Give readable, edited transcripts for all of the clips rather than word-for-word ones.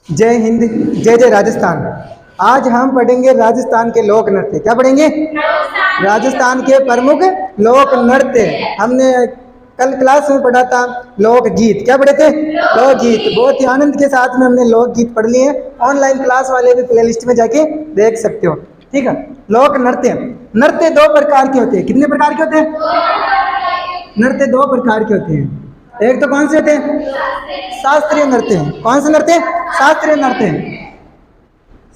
जय हिंद, जय जय राजस्थान। आज हम पढ़ेंगे राजस्थान के लोक नृत्य। क्या पढ़ेंगे? राजस्थान के प्रमुख लोक नृत्य। हमने कल क्लास में पढ़ा था लोकगीत। क्या पढ़े थे? लोकगीत। बहुत ही आनंद के साथ में हमने लोकगीत पढ़ लिए। ऑनलाइन क्लास वाले भी प्लेलिस्ट में जाके देख सकते हो। ठीक है। लोक नृत्य, नृत्य दो प्रकार के होते हैं। कितने प्रकार के होते हैं? नृत्य दो प्रकार के होते हैं। एक तो कौन से होते हैं? शास्त्रीय नृत्य। कौन से नृत्य? शास्त्रीय नृत्य।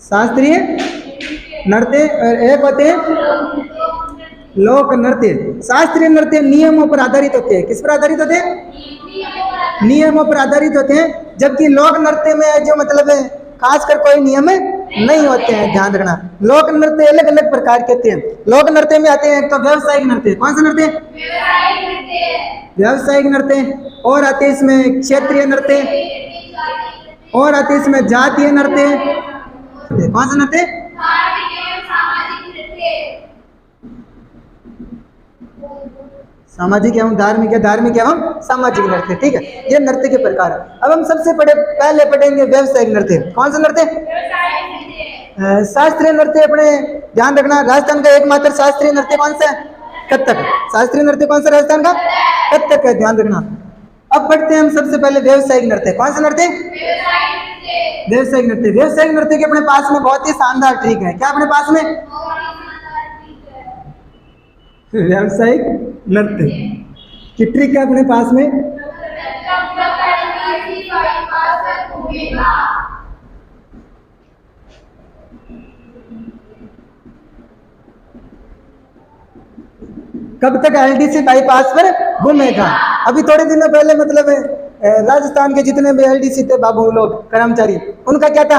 शास्त्रीय नृत्य। और एक होते हैं लोक नृत्य। शास्त्रीय नृत्य नियमों पर आधारित होते हैं। किस पर आधारित होते हैं? नियमों पर आधारित होते हैं। जबकि लोक नृत्य में जो मतलब है खासकर कोई नियम नहीं होते हैं। ध्यान रखना। लोक नृत्य अलग अलग प्रकार के होते हैं। लोक नृत्य में आते हैं एक तो व्यावसायिक नृत्य। कौन सा नृत्य? व्यावसायिक नृत्य। और आते हैं इसमें क्षेत्रीय नृत्य। और आते हैं इसमें जातीय नृत्य। कौन सा नृत्य? सामाजिक एवं धार्मिक है, धार्मिक एवं सामाजिक नृत्य। ठीक है, ये नृत्य के प्रकार है। अब हम सबसे पहले पढ़ेंगे व्यावसायिक नृत्य। कौन सा नृत्य? शास्त्रीय नृत्य। अपने ध्यान रखना, राजस्थान का एकमात्र शास्त्रीय नृत्य कौन सा है? कथक। शास्त्रीय नृत्य कौन सा राजस्थान का? कथक है। ध्यान रखना। अब पढ़ते हैं हम सबसे पहले व्यावसायिक नृत्य। कौन सा नृत्य? व्यावसायिक नृत्य। व्यावसायिक नृत्य के अपने पास में बहुत ही शानदार ट्रिक है। क्या अपने पास में? व्यावसायिक नृत्य की ट्रिक है अपने पास में। कब तक एलडीसी बाईपास पर घूमेगा? अभी थोड़े दिनों पहले मतलब राजस्थान के जितने भी एलडीसी थे बाबू लोग कर्मचारी, उनका क्या था?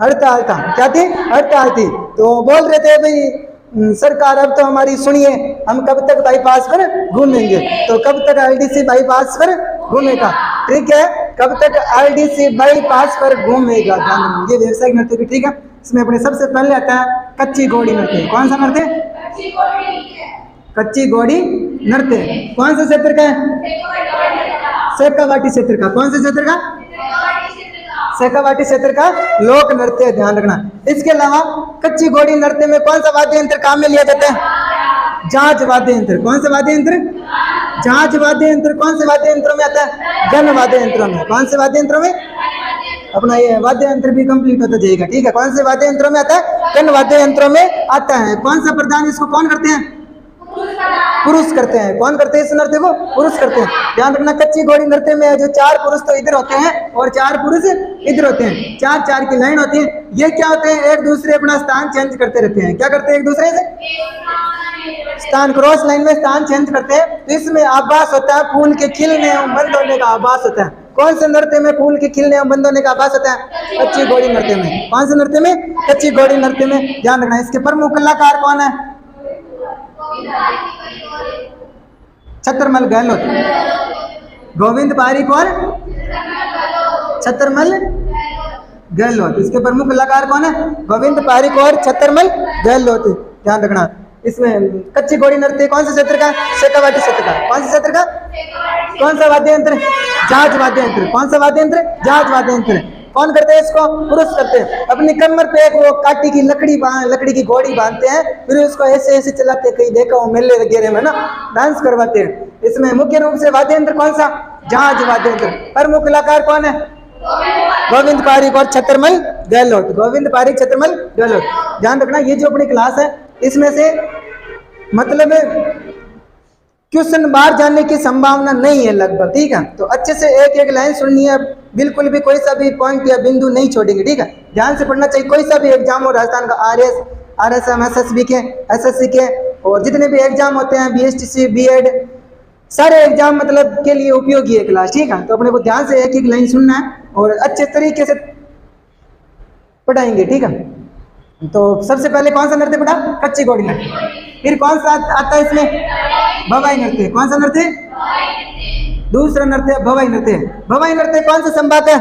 हड़ताल था। क्या थी? हड़ताल थी। तो बोल रहे थे भाई सरकार अब तो हमारी सुनिए, हम कब तक बाईपास पर घूमेंगे। तो कब तक एलडीसी बाईपास पर घूमेगा? ठीक है, कब तक एलडीसी बाईपास पर घूमेगा। ये व्यवसायिक नृत्य भी ठीक है। इसमें अपने सबसे पहले आता है कच्ची घोड़ी नृत्य। कौन सा नृत्य? कच्ची घोड़ी नृत्य। कौन से क्षेत्र का है? शेखावाटी क्षेत्र का। कौन से क्षेत्र का? शेखावाटी क्षेत्र का लोक नृत्य। ध्यान रखना। इसके अलावा कच्ची घोड़ी नृत्य में कौन सा वाद्य यंत्र काम में लिया जाता है? झांझ वाद्य यंत्र। कौन सा वाद्य यंत्र? झांझ वाद्य यंत्र। कौन से वाद्य यंत्रों में आता है? गण वाद्य यंत्रों में। कौन से वाद्य यंत्रों में? अपना ये वाद्य यंत्र भी कंप्लीट होता जाएगा। ठीक है, कौन से वाद्य यंत्रों में आता है? गण वाद्य यंत्रों में आता है। कौन सा प्रदान इसको कौन करते हैं? पुरुष करते हैं। कौन करते हैं इस नृत्य को? पुरुष करते हैं। ध्यान रखना, कच्ची घोड़ी नृत्य में जो चार पुरुष तो इधर होते हैं और चार पुरुष इधर होते हैं। चार चार की लाइन होती है। ये क्या होते हैं? एक दूसरे अपना स्थान चेंज करते रहते हैं। क्या करते हैं? एक दूसरे से स्थान, क्रॉस लाइन में स्थान चेंज करते हैं। तो इसमें आभास होता है फूल के खिलने एवं बंद होने का आभास होता है। कौन से नृत्य में फूल के खिलने एवं बंद होने का आभास होता है? कच्ची घोड़ी नृत्य में। कौन से नृत्य में? कच्ची घोड़ी नृत्य में। ध्यान रखना। इसके प्रमुख कलाकार कौन है? छतरमल गहलोत। गोविंद पारीक और छतरमल गहलोत। इसके प्रमुख कलाकार कौन है? गोविंद पारीक और छतरमल गहलोत। ध्यान रखना। इसमें कच्ची घोड़ी नृत्य कौन से क्षेत्र का? शेखावाटी क्षेत्र का। कौन से क्षेत्र का? कौन सा वाद्य यंत्र? झांझ वाद्य यंत्र। कौन सा वाद्य यंत्र? झांझ वाद्य यंत्र। कौन करते हैं इसको? पुरुष करते हैं। अपनी कमर पे एक वो काटी की लकड़ी की घोड़ी बांधते हैं, फिर उसको ऐसे ऐसे चलाते हैं। कहीं देखा हो मेले वगैरह में ना, डांस करवाते हैं। इसमें मुख्य रूप से वाद्य यंत्र कौन सा? झांझ वाद्य यंत्र। प्रमुख कलाकार कौन है? गोविंद पारीक और छतरमल गहलोत। गोविंद पारीक, छतरमल गहलोत। ध्यान रखना, ये जो अपनी क्लास है इसमें से मतलब क्वेश्चन बाहर जाने की संभावना नहीं है लगभग। ठीक है, तो अच्छे से एक एक लाइन सुननी है। बिल्कुल भी कोई सा भी पॉइंट या बिंदु नहीं छोड़ेंगे। ठीक है, ध्यान से पढ़ना चाहिए। कोई सा भी एग्जाम हो, राजस्थान का RSM, SSB के, SSC के और जितने भी एग्जाम होते हैं, BSTC, B.Ed, सारे एग्जाम मतलब के लिए उपयोगी है क्लास। ठीक है, तो अपने को ध्यान से एक एक लाइन सुनना है और अच्छे तरीके से पढ़ाएंगे। ठीक है, तो सबसे पहले कौन सा नृत्य पढ़ा? कच्ची घोड़ी नृत्य। फिर कौन सा आता है इसमें? भवाई नृत्य। कौन सा नृत्य? दूसरा नृत्य भवाई नृत्य। भवाई नृत्य कौन सा संभाग है?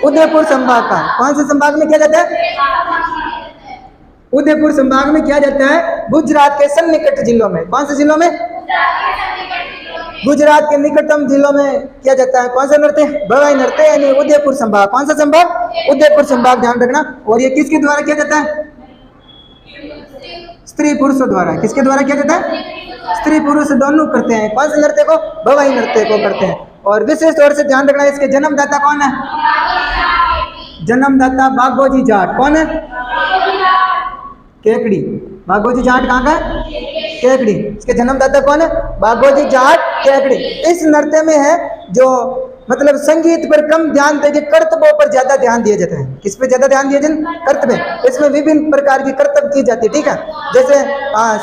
उदयपुर संभाग का। कौन से संभाग में किया जाता है? उदयपुर संभाग में किया जाता है। गुजरात के सन्निकट जिलों में। कौन से जिलों में? गुजरात के निकटतम जिलों में किया जाता है। कौन सा नृत्य? भवाई नृत्य, यानी उदयपुर संभाग। कौन सा संभाग? उदयपुर संभाग, ध्यान रखना। और ये किसके द्वारा किया जाता है? स्त्री पुरुषों द्वारा। किसके द्वारा किया जाता है? स्त्री पुरुष दोनों करते हैं। कौन से नृत्य को? भवाई नृत्य को करते हैं। और विशेष तौर से ध्यान रखना, इसके जन्मदाता कौन है? जन्मदाता बागोजी जाट। कौन है? केकड़ी। बागोजी जाट कहाँ का? केकड़ी। इसके जन्मदाता कौन है? बागोजी जाट केकड़ी। इस नृत्य में है जो मतलब संगीत पर कम ध्यान देके कर्तव्यों पर ज्यादा ध्यान दिया जाता है। किस पे ज्यादा ध्यान दिया जाता है? कर्तव्य। इसमें विभिन्न प्रकार की कर्तव्य की जाती है, ठीक है। जैसे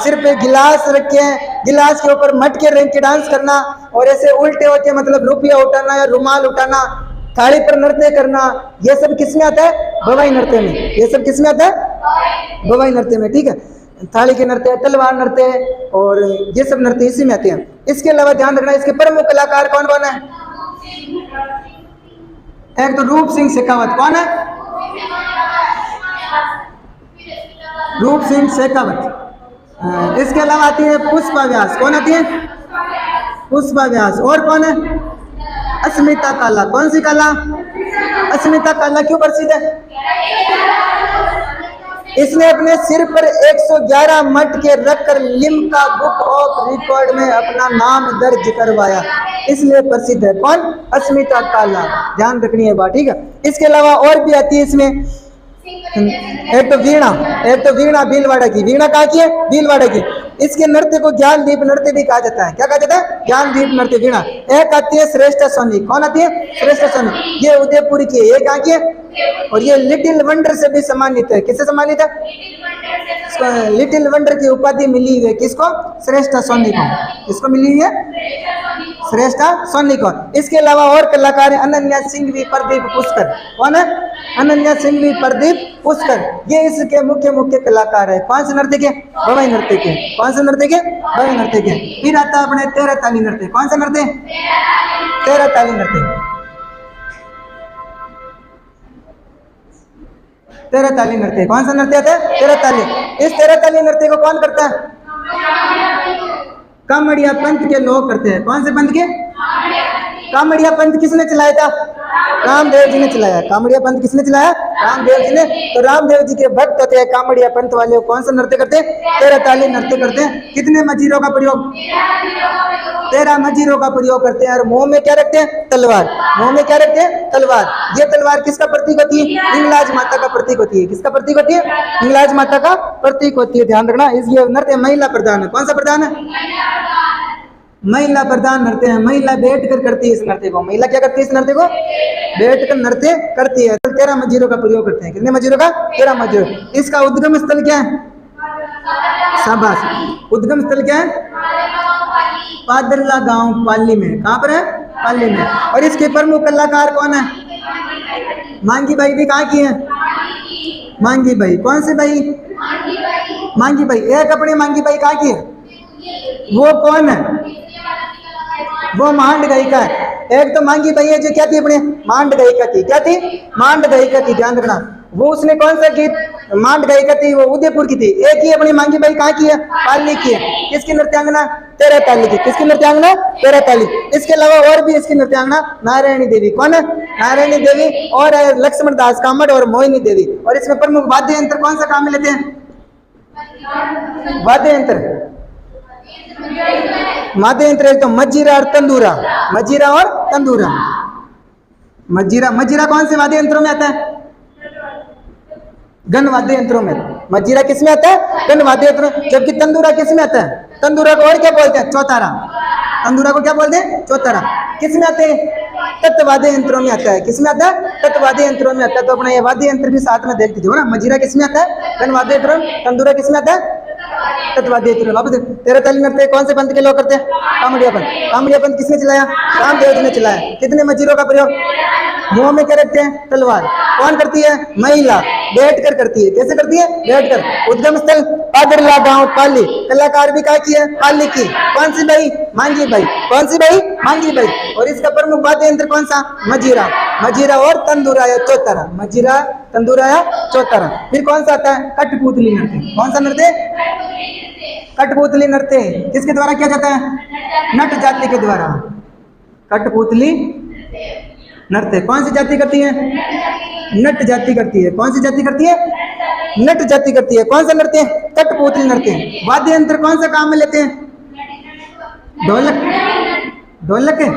सिर पे गिलास रखे हैं, गिलास के ऊपर मटके रख के डांस करना, और ऐसे उल्टे होके मतलब रुपया उठाना या रुमाल उठाना, थाली पर नृत्य करना, ये सब किसमें आता है? भवाई नृत्य में। ये सब किसमें आता है? भवाई नृत्य में, ठीक है। थाली के नृत्य, तलवार नृत्य, और ये सब नृत्य इसी में आते हैं। इसके अलावा ध्यान रखना, इसके प्रमुख कलाकार कौन कौन है? एक तो रूप सिंह शेखावत। कौन है? रूप सिंह शेखावत। इसके अलावा आती है पुष्पा व्यास। कौन आती है? पुष्पा व्यास। और कौन है? अस्मिता काला। कौन सी काला? अस्मिता काला। क्यों प्रसिद्ध है? इसने अपने सिर पर 111 मटके रखकर लिम्का बुक ऑफ रिकॉर्ड में अपना नाम दर्ज करवाया, इसलिए प्रसिद्ध है। कौन? अस्मिता काला। ध्यान रखनी है बात, ठीक है। इसके अलावा और भी आती है इसमें, एक तो वीणा भीलवाड़ा की। वीणा कहाँ की है? भीलवाड़ा की। इसके नृत्य को ज्ञानदीप नृत्य भी कहा जाता है। क्या कहा जाता है? ज्ञानदीप नृत्य, वीणा। एक आती है श्रेष्ठ सोनी। कौन आती है? श्रेष्ठ सोनी। ये उदयपुर की है। ये कहाँ की है? और ये लिटिल वंडर से भी सम्मानित है। किससे सम्मानित है? लिटिल वंडर की उपाधि मिली हुई है। किसको? श्रेष्ठ सोनी को। किसको मिली हुई है? श्रेष्ठ सोनी को। इसके अलावा और कलाकार है अनन्या सिंघवी, प्रदीप पुष्कर। कौन है? अनन्या सिंघवी, प्रदीप पुष्कर। ये इसके मुख्य कलाकार है। कौन से नृत्य के? भवाई नृत्य के। कौन से नृत्य के? भवाई नृत्य के। फिर आता है अपने 13 ताली नृत्य। कौन सा नृत्य? 13 ताली नृत्य। 13 ताली नृत्य। कौन सा नृत्य आता है? 13 ताली। इस 13 ताली नृत्य को कौन करता है? कामड़िया पंथ के लोग करते हैं। कौन से पंथ के? कामड़िया पंथ किसने चलाया था? रामदेव जी ने चलाया। कामड़िया पंथ किसने चलाया? रामदेव जी ने। तो रामदेव जी के भक्त होते हैं कामड़िया पंथ वाले। कौन सा नृत्य करते हैं? 13 ताली नृत्य करते हैं। कितने मजीरों का प्रयोग? 13 मजीरों का प्रयोग करते हैं। और मुंह में क्या रखते हैं? तलवार। मुंह में क्या रखते हैं? तलवार। ये तलवार किसका प्रतीक होती है? हिंगलाज माता का प्रतीक होती है। किसका प्रतीक होती है? हिंगलाज माता का प्रतीक होती है। ध्यान रखना, इस ये नृत्य महिला प्रधान है। कौन सा प्रधान है? महिला प्रधान नृत्य है। महिला बैठ कर करती है इस नृत्य को। महिला क्या करती है? इस नृत्य को बैठ कर नृत्य करती है। 13 मजीरों का प्रयोग करते हैं। कितने मजीरों का? 13 मजीरों। इसका उद्गम स्थल क्या है? शाबाश। उद्गम स्थल क्या है? पादरला गांव, पाली में। कहाँ पर है? पाली में। और इसके प्रमुख कलाकार कौन है? मांगी बाई भी कहाँ की है? मांगी बाई। कौन सी बाई? मांगी बाई। एक अपनी मांगी बाई कहाँ की है? वो कौन है? वो मांड गायिका है। एक तो मांगी बाई है जो क्या थी? अपने मांड गायिका थी। क्या थी? मांड गायिका थी। ध्यान रखना, वो उसने कौन सा गीत मांड गायिका थी? वो उदयपुर की थी। एक ही अपनी मांगी बाई कहाँ की है? पाली की है। किसकी नृत्यांगना? 13 ताली की। किसकी नृत्यांगना? 13 ताली। इसके अलावा और भी इसकी नृत्यांगना नारायणी देवी। कौन है? नारायणी देवी। और लक्ष्मण दास कामड़ और मोहिनी देवी। और इसमें प्रमुख वाद्य यंत्र कौन सा काम में लेते हैं? वाद्य यंत्र, वाद्य यंत्र एक तो मजीरा और तंदूरा। मजीरा और तंदूरा। मजीरा कौन से वाद्य यंत्रों में आता है? गण वाद्य यंत्रों में। मजीरा किस में आता है? गण वाद्य यंत्रों। जबकि तंदूरा किस में आता है? तंदूरा को और क्या बोलते हैं? चौतारा। तंदूरा को क्या बोलते हैं? चौतारा। किस में आते हैं? तत्वाद्य यंत्रों में आता है। किस में आता है? तत्वाद्य यंत्रों में आता है। तो अपना ये वाद्य यंत्र भी साथ में देख लीजिए ना। मजीरा किस में आता है? गण वाद्य यंत्र। तंदूरा किस में आता है? तत्वाद्य यंत्र। वापस 13 ताली नृत्य कौन से पंथ के लोग करते हैं? कामड़िया पंथ। कामड़िया पंथ किसने चलाया? रामदेव जी ने चलाया। कितने मजीरों का प्रयोग? मुंह में क्या रखते हैं? तलवार। कौन करती है? महिला बैठ कर करती है। कैसे करती है? बैठ कर। उद्गम स्थल पादरला गांव, पाली। कलाकार भी कहाँ की है? पाली की। कौन सी बाई? मांगी बाई। कौन सी बाई? मांगी बाई। और इसका प्रमुख वाद्य यंत्र कौन सा? मजीरा। मजीरा और तंदूरा या चौतारा। मजीरा, तंदूरा या चौतारा। फिर कौन सा आता है? कठपुतली नृत्य। कौन सा नृत्य? कठपुतली नृत्य। किसके द्वारा किया जाता है? नट जाति के द्वारा। कठपुतली नृत्य कौन सी जाति करती है? नट जाति करती है। कौन सी जाति करती है? नट जाति करती है। कौन सा नृत्य? कठपुतली नृत्य। वाद्य यंत्र कौन सा काम में लेते हैं? ढोलक। ढोलक है।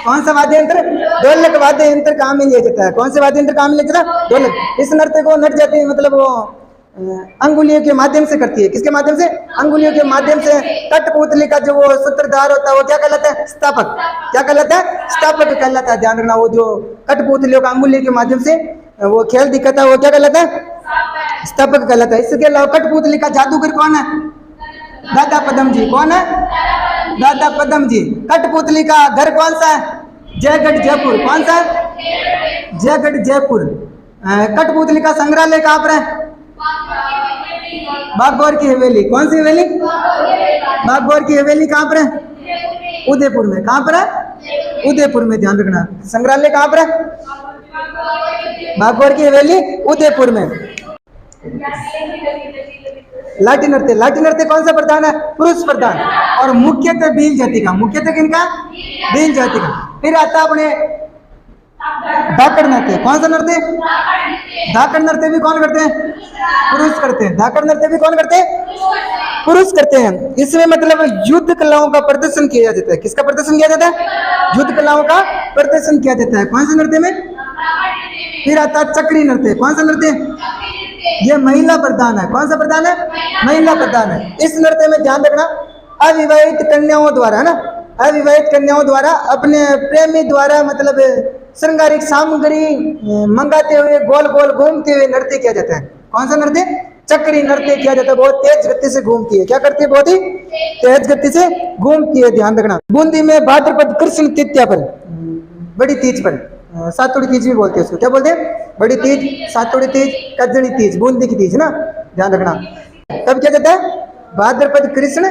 कौन सा वाद्य यंत्र? ढोलक वाद्य यंत्र काम में लिया जाता है। कौन से वाद्य यंत्र काम में लिया जाता है? ढोलक। इस नृत्य को नट जाति मतलब वो अंगुलियों के माध्यम से करती है। किसके माध्यम से? अंगुलियों के माध्यम से। कठपुतली का जो वो सूत्रधार होता है वो क्या कहलाता है? स्थापक। क्या कहलाता है? स्थापक कहलाता है। ध्यान रखना, वो जो कठपुतलियों का अंगुलियों के माध्यम से वो खेल दिखाता है वो क्या कहलाता है? स्थापक कहलाता है। इसके अलावा कठपुतली का जादूगर कौन है? दादा पदम जी। कौन है? दादा पदम जी। कठपुतली का घर कौन सा है? जयगढ़ जयपुर। कौन सा? जयगढ़ जयपुर। कठपुतली का संग्रहालय कहाँ पर है? बागौर की हवेली। कौन सी हवेली? बागौर की हवेली कहाँ पर है? उदयपुर में। कहाँ पर है? उदयपुर में। ध्यान रखना, संग्रहालय कहाँ पर है? बागौर की हवेली उदयपुर में। लाठी नृत्य। लाठी नृत्य कौन सा प्रधान है? पुरुष प्रधान। और मुख्यतः भील जाति का। मुख्यतः किनका? भील जाति का। फिर आता अपने धाकड़ नृत्य। कौन सा नृत्य? धाकड़ नृत्य भी कौन करते हैं? पुरुष करते हैं। धाकड़ नृत्य भी कौन करते हैं? पुरुष करते हैं। इसमें मतलब युद्ध कलाओं का प्रदर्शन किया जाता है। किसका प्रदर्शन किया जाता है? युद्ध कलाओं का प्रदर्शन किया जाता है। कौन से नृत्य में? फिर आता है चक्री नृत्य। कौन सा नृत्य? ये महिला प्रधान है। कौन सा प्रधान है? महिला प्रधान है। इस नृत्य में ध्यान रखना, अविवाहित कन्याओं द्वारा है ना, अविवाहित कन्याओं द्वारा अपने प्रेमी द्वारा मतलब श्रृंगारिक सामग्री मंगाते हुए गोल गोल घूमते हुए नृत्य किया जाता है। कौन सा नृत्य? चक्री नृत्य किया जाता है। बहुत तेज गति से घूमती है। क्या करती है? बहुत ही तेज गति से घूमती है। ध्यान रखना, बूंदी में भाद्रपद कृष्ण तृतीया पर, बड़ी तीज पर, सातुड़ी तीज भी बोलते हैं उसको। क्या बोलते हैं? बड़ी तीज, सातुड़ी तीज, कजड़ी तीज, बूंदी की तीज ना। ध्यान रखना, कब किया जाता है? भाद्रपद कृष्ण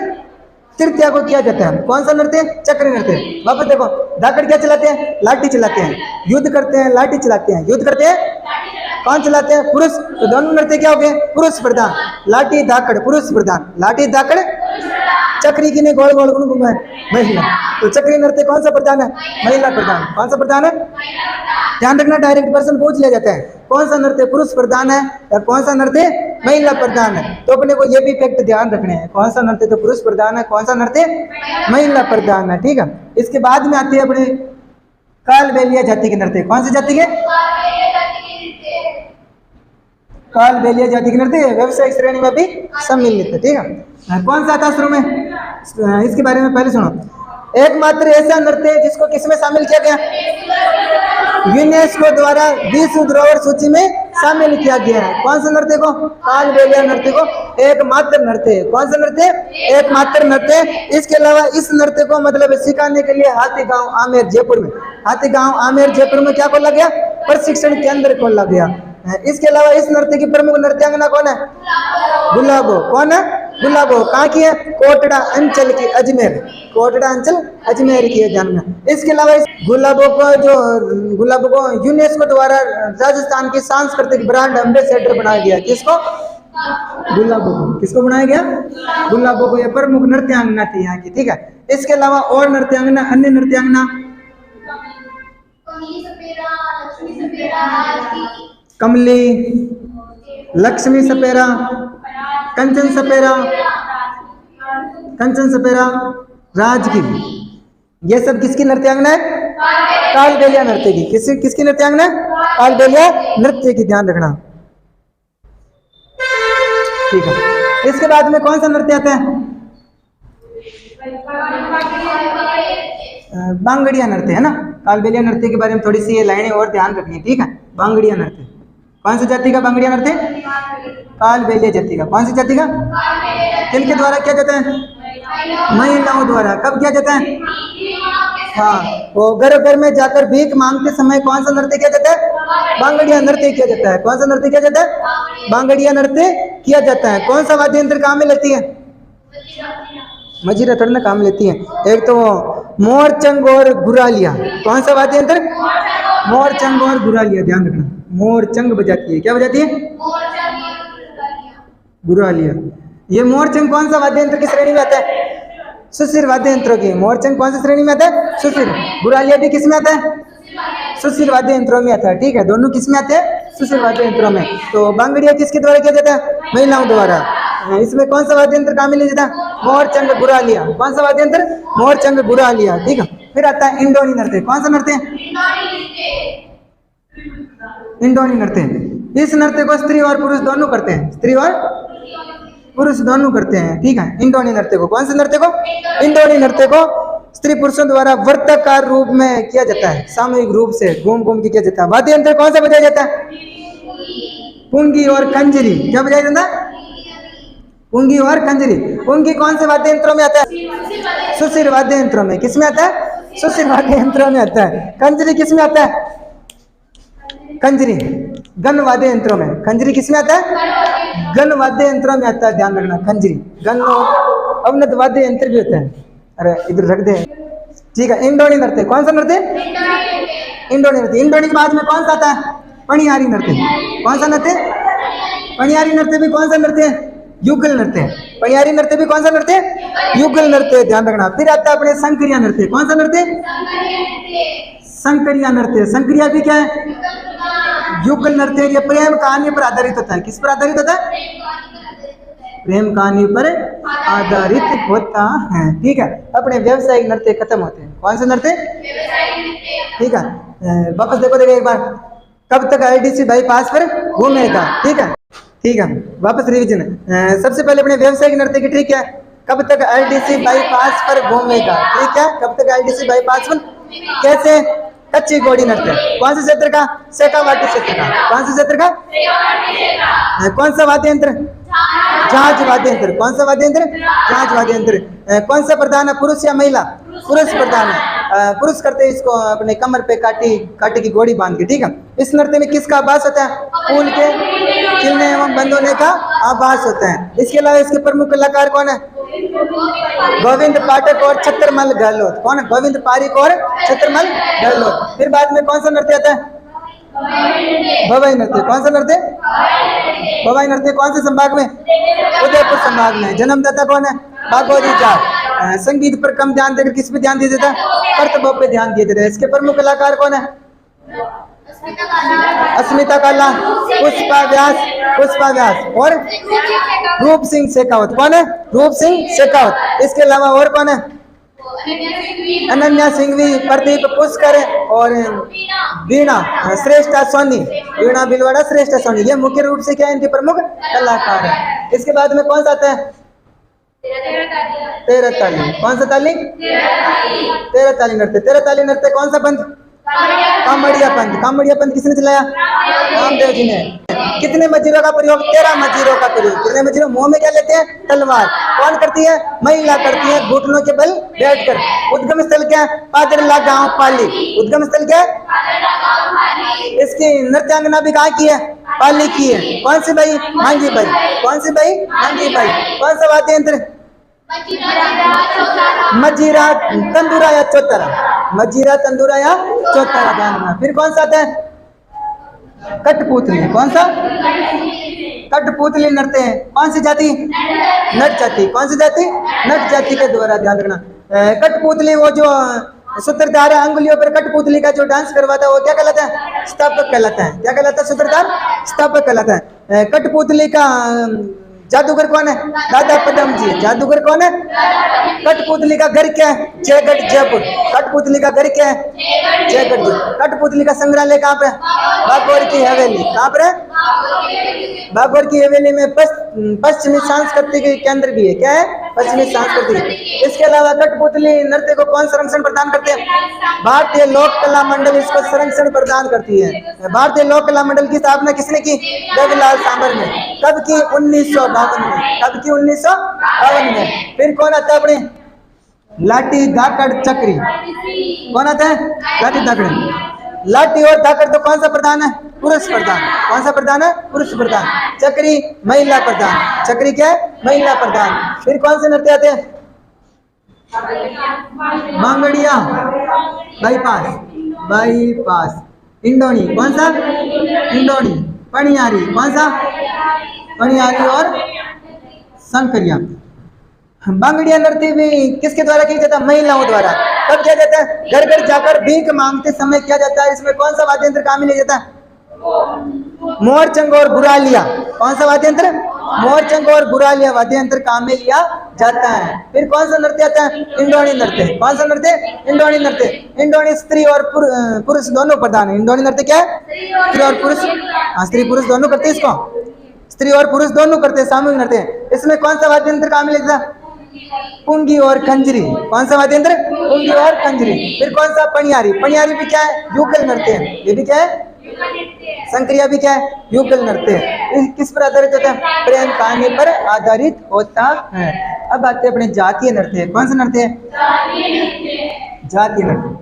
तृतीया को किया जाता है। कौन सा नृत्य? चक्री नृत्य। वापस देखो, धाकड़ क्या चलाते हैं? लाठी चलाते हैं। युद्ध करते हैं, लाठी चलाते हैं। युद्ध करते हैं, कौन चलाते हैं? पुरुष। तो दोनों नृत्य क्या हो गए? पुरुष प्रधान। लाठी धाकड़ पुरुष प्रधान, लाठी धाकड़ चक्री की ने गोल गोल घूमा महिला। तो चक्री नृत्य कौन सा प्रधान है? महिला प्रधान। कौन सा प्रधान है? ध्यान रखना, डायरेक्ट पर्सन पूछ लिया जाता है कौन सा नृत्य पुरुष प्रधान है या कौन सा नृत्य महिला प्रधान है। तो अपने को ये भी फैक्ट ध्यान रखने हैं, कौन सा नृत्य तो पुरुष प्रधान है, कौन सा नृत्य महिला प्रधान है। ठीक है। इसके बाद में आती है अपने कालबेलिया जाति के नृत्य। कौन सी जाति के? कालबेलिया जाति के नृत्य व्यवसायिक श्रेणी में भी सम्मिलित है। ठीक है। कौन सा था शुरू में? इसके बारे में पहले सुनो। एकमात्र ऐसा नृत्य है जिसको किसमें शामिल किया गया? यूनेस्को द्वारा विश्व धरोहर सूची में शामिल किया गया है। कौन सा नृत्य को? कालबेलिया नृत्य को एकमात्र नृत्य है। कौन सा नृत्य? एकमात्र नृत्य। इसके अलावा इस नृत्य को मतलब सिखाने के लिए हाथीगांव आमेर जयपुर में, हाथीगांव आमेर जयपुर में क्या खोला गया? प्रशिक्षण केंद्र खोला गया। इसके अलावा इस नृत्य की प्रमुख नृत्यांगना कौन है? गुलाबो। कौन है? गुलाबो। कहाँ की है? कोटड़ा अंचल की, अजमेर। कोटड़ा अंचल अजमेर की है। ध्यान में। इसके अलावा इस गुलाबो को यूनेस्को द्वारा राजस्थान की सांस्कृतिक ब्रांड एम्बेसडर बनाया गया। किसको? गुलाबो को। किसको बनाया गया? गुलाबो को। यह प्रमुख नृत्यांगना थी यहाँ की। ठीक है। इसके अलावा और नृत्यांगना, अन्य नृत्यांगना कमली, लक्ष्मी सपेरा, कंचन सपेरा, कंचन सपेरा, राजगिरी, ये सब किसकी नृत्यांगना है? कालबेलिया नृत्य की। किसकी नृत्यांगना है? कालबेलिया नृत्य की। ध्यान रखना। ठीक है। इसके बाद में कौन सा नृत्य आता है? बांगड़िया नृत्य है ना। कालबेलिया नृत्य के बारे में थोड़ी सी ये लाइनें और ध्यान रखनी है। ठीक है। बांगड़िया नृत्य कौन सी जाति का? बांगड़िया नृत्य कालबेलिया जाति का। कौन सी जाति का? किनके द्वारा किया जाता है? महिलाओं द्वारा। कब किया जाता है? हाँ, वो घर घर में जाकर भीख मांगते समय कौन सा नृत्य किया जाता है? बांगड़िया नृत्य किया जाता है। कौन सा नृत्य किया जाता है? बांगड़िया नृत्य किया जाता है। कौन सा वाद्य यंत्र काम में लेती है? मजीरा थोड़ी ना काम लेती है। एक तो मोरचंग और गुरालिया। कौन सा वाद्य यंत्र? मोरचंग और गुरालिया। ध्यान रखना, मोरचंग बजाती है। क्या बजाती है? गुरालिया। ये मोरचंग कौन सा वाद्य यंत्र की श्रेणी में आता है? सुशिर वाद्य यंत्रों की। मोरचंग कौन सी श्रेणी में आता है? सुशिर। गुरालिया भी किस में आता है? सुशिर वाद्य यंत्रों में आता है। ठीक है। दोनों किस में आते हैं? सुशील वाद्य यंत्रों में। तो बांगड़िया किसके द्वारा किया जाता है? महिलाओं द्वारा। इसमें कौन सा वाद्य यंत्र काम में लिया जाता है? मोर चंग गुरालिया। कौन सा वाद्य यंत्र? मोर चंग गुरालिया। ठीक है, फिर आता है इंडोनी नृत्य। कौन सा नृत्य? इंडोनी नृत्य। इस नृत्य को स्त्री और पुरुष दोनों करते हैं, स्त्री और पुरुष दोनों करते हैं। ठीक है, इंडोनी नृत्य को, कौन से नृत्य को? इंडोनी नृत्य को स्त्री पुरुषों द्वारा वर्ताकार रूप में किया जाता है, सामूहिक रूप से घूम घूम के किया जाता है। वाद्य यंत्र कौन सा बजाया जाता है? पुंगी और कंजरी। क्या बजाया जाता है? पुंगी और कंजरी। पुंगी कौन से वाद्य यंत्रों में आता है? सुशील वाद्य यंत्रों में। किसमें आता है? सुशील वाद्य यंत्रों में आता है। कंजरी किसमें आता है? कंजरी गण वाद्य यंत्रों में। कंजरी किसमें आता है? गण वाद्य यंत्रों में आता है, ध्यान रखना। कंजरी गण और अवनत वाद्य यंत्र भी होता है। अरे इधर रख दे। ठीक है, इंडोनी नृत्य। कौन सा नृत्य? इंडोनी नृत्य। इंडोनी के बाद में कौन सा आता है? पनियारी नृत्य। कौन सा नृत्य? पनियारी नृत्य भी कौन सा नृत्य है? युगल नृत्य। पनियारी नृत्य भी कौन सा नृत्य? युगल नृत्य, ध्यान रखना। फिर आता है अपने संक्रिया नृत्य। कौन सा नृत्य? संक्रिया नृत्य। संक्रिया भी क्या है? युगल नृत्य। ये प्रेम कहानी पर आधारित होता है। किस पर आधारित होता है? प्रेम कहानी पर आधारित होता है। ठीक है, अपने व्यवसायिक नृत्य खत्म होते हैं। कौन से नृत्य? ठीक है, वापस देखो एक बार। कब तक आईडीसी बाईपास पर घूमेगा? ठीक है, ठीक है, वापस रिवीजन। सबसे पहले अपने व्यवसायिक नृत्य की ट्रिक है, कब तक आईडीसी बाईपास पर घूमेगा? ठीक है, कब तक आईडीसी बाईपास पर? कैसे? कच्ची घोड़ी नृत्य। कौन से क्षेत्र का? शेखावाटी क्षेत्र का। कौन से क्षेत्र का? कौन सा वाद्य यंत्र? जहाज वाद्य यंत्र। कौन सा वाद्य यंत्र? जहाज वाद्य यंत्र। कौन सा प्रधान है, पुरुष या महिला? पुरुष प्रधान है। पुरुष करते हैं इसको अपने कमर पे काटी की घोड़ी बांध के। ठीक है, इस नृत्य में किसका आभास होता है? फूल के खिलने एवं बंद होने का आभास होता है। इसके अलावा इसके प्रमुख कलाकार कौन है? गोविंद पाठक और छत्रमल गहलोत। कौन है? गोविंद पारिक और छत्रमल गहलोत। फिर बाद में कौन सा नृत्य आता है? भवाई नृत्य। कौन सा नृत्य? भवाई नृत्य। कौन से संभाग में? उदयपुर संभाग में। जन्मदाता कौन है? भागवती जाट। संगीत पर कम ध्यान देकर किस पे ध्यान दिया जाता है? कर्तव्य पे ध्यान दिया जाता है। इसके प्रमुख कलाकार कौन है? अस्मिता काला, पुष्पा व्यास और रूप सिंह शेखावत। कौन है? रूप सिंह शेखावत। इसके अलावा और कौन है? अनन्या सिंघवी, प्रदीप पुष्कर और वीणा श्रेष्ठा सोनी। वीणा बिलवाड़ा, श्रेष्ठा सोनी, ये मुख्य रूप से क्या है? इनके प्रमुख कलाकार है। इसके बाद में कौन सा आता है? तेरह ताली। कौन सा ताली? तेरह ताली नृत्य। तेरह ताली नृत्य कौन सा पंथ? कामड़िया पंथ। कामड़िया पंथ किसने चलाया? रामदेव जी ने। कितने मजीरों का प्रयोग? 13 मजीरों का प्रयोग। कितने मजीरों? मुंह में क्या लेते हैं? तलवार। कौन करती है? महिला करती है, घुटनों के बल बैठकर। उद्गम स्थल क्या है? पादरला गांव पाली। उद्गम स्थल क्या है? इसकी नृत्यांगना भी कहाँ की है? पाली की है। कौन सी भाई? मांझी भाई। कौन सी भाई? मांझी भाई। कौन सा वाद्य यंत्र? मजीरा, तंदूरा या चौतरा। मजीरा, तंदूरा या चौतरा, ध्यान रखना। फिर कौन सा आता है? कठपुतली। कौन सा? कठपुतली नृत्य है। कौन सी जाति? नट जाति। कौन सी जाति? नट जाति के द्वारा, ध्यान रखना। कठपुतली वो जो सूत्रधार है, अंगुलियों पर कठपुतली का जो डांस करवाता है वो क्या कहलाता है? स्थापक कहलाता है। क्या कहलाता है? सूत्रधार स्थापक कहलाता है। कठपुतली का जादूगर कौन है? दादा पदम जी। जादूगर कौन है? कठपुतली का घर क्या है? जयगढ़ जयपुर। कठपुतली का घर क्या है? जयगढ़ जयपुर। कठपुतली का संग्रहालय कहाँ पे? बागौर की हवेली। कहाँ पर है? बागौर की हवेली में पश्चिमी सांस्कृतिक केंद्र भी है। क्या है? पश्चिमी सांस्कृतिक। इसके अलावा कठपुतली नृत्य को कौन संरक्षण प्रदान करते हैं? भारतीय लोक कला मंडल इसको संरक्षण प्रदान करती है। भारतीय लोक कला मंडल की स्थापना किसने की? रविलाल सांबर ने। कब की? 1952 में। कब की? 1952 में। फिर कौन आता है अपने? लाठी धाकड़ चक्री। कौन आता है? लाठी धाकड़। लाठी और धाकड़ तो कौन सा प्रधान है? पुरुष प्रधान। कौन सा प्रधान है? पुरुष प्रधान। चक्री महिला प्रधान। चक्री क्या है? महिला प्रधान। फिर कौन से नृत्य आते हैं? बांगड़िया, बाईपास, इंडोनी। कौन सा? इंडोनी। पनियारी। कौन सा? पनियारी और संकरिया। बांगड़िया नृत्य भी किसके द्वारा किया जाता है? महिलाओं द्वारा। कब किया जाता है? घर घर जाकर भीख मांगते समय किया जाता है। इसमें कौन सा वाद्य यंत्र काम में लिया जाता है? मोरचंग और बुरालिया, कौन सा वाद्य यंत्र? मोरचंग और बुरालिया वाद्य यंत्र काम में लिया जाता है। फिर कौन सा नृत्य आता है? इंडोनी नृत्य। कौन सा नृत्य? इंडोनी नृत्य। इंडोनी स्त्री और पुरुष दोनों प्रधान है। इंडोनी नृत्य क्या है? स्त्री और पुरुष, हाँ स्त्री पुरुष दोनों करते हैं इसको, स्त्री और पुरुष दोनों करते हैं, सामूहिक नृत्य है। इसमें कौन सा वाद्य यंत्र काम में लिया जाता है? पुंगी और खंजरी। कौन सा वाद्य यंत्र? पुंगी और खंजरी। फिर कौन सा? पनियारी। पनियारी भी क्या है? युगल नृत्य है। ये भी क्या है? संक्रिया भी क्या है? युगल नृत्य है। किस पर आधारित होता है? प्रेम कहानी पर आधारित होता है। अब आते हैं अपने जातीय नृत्य। कौन सा नृत्य है? जातीय नृत्य।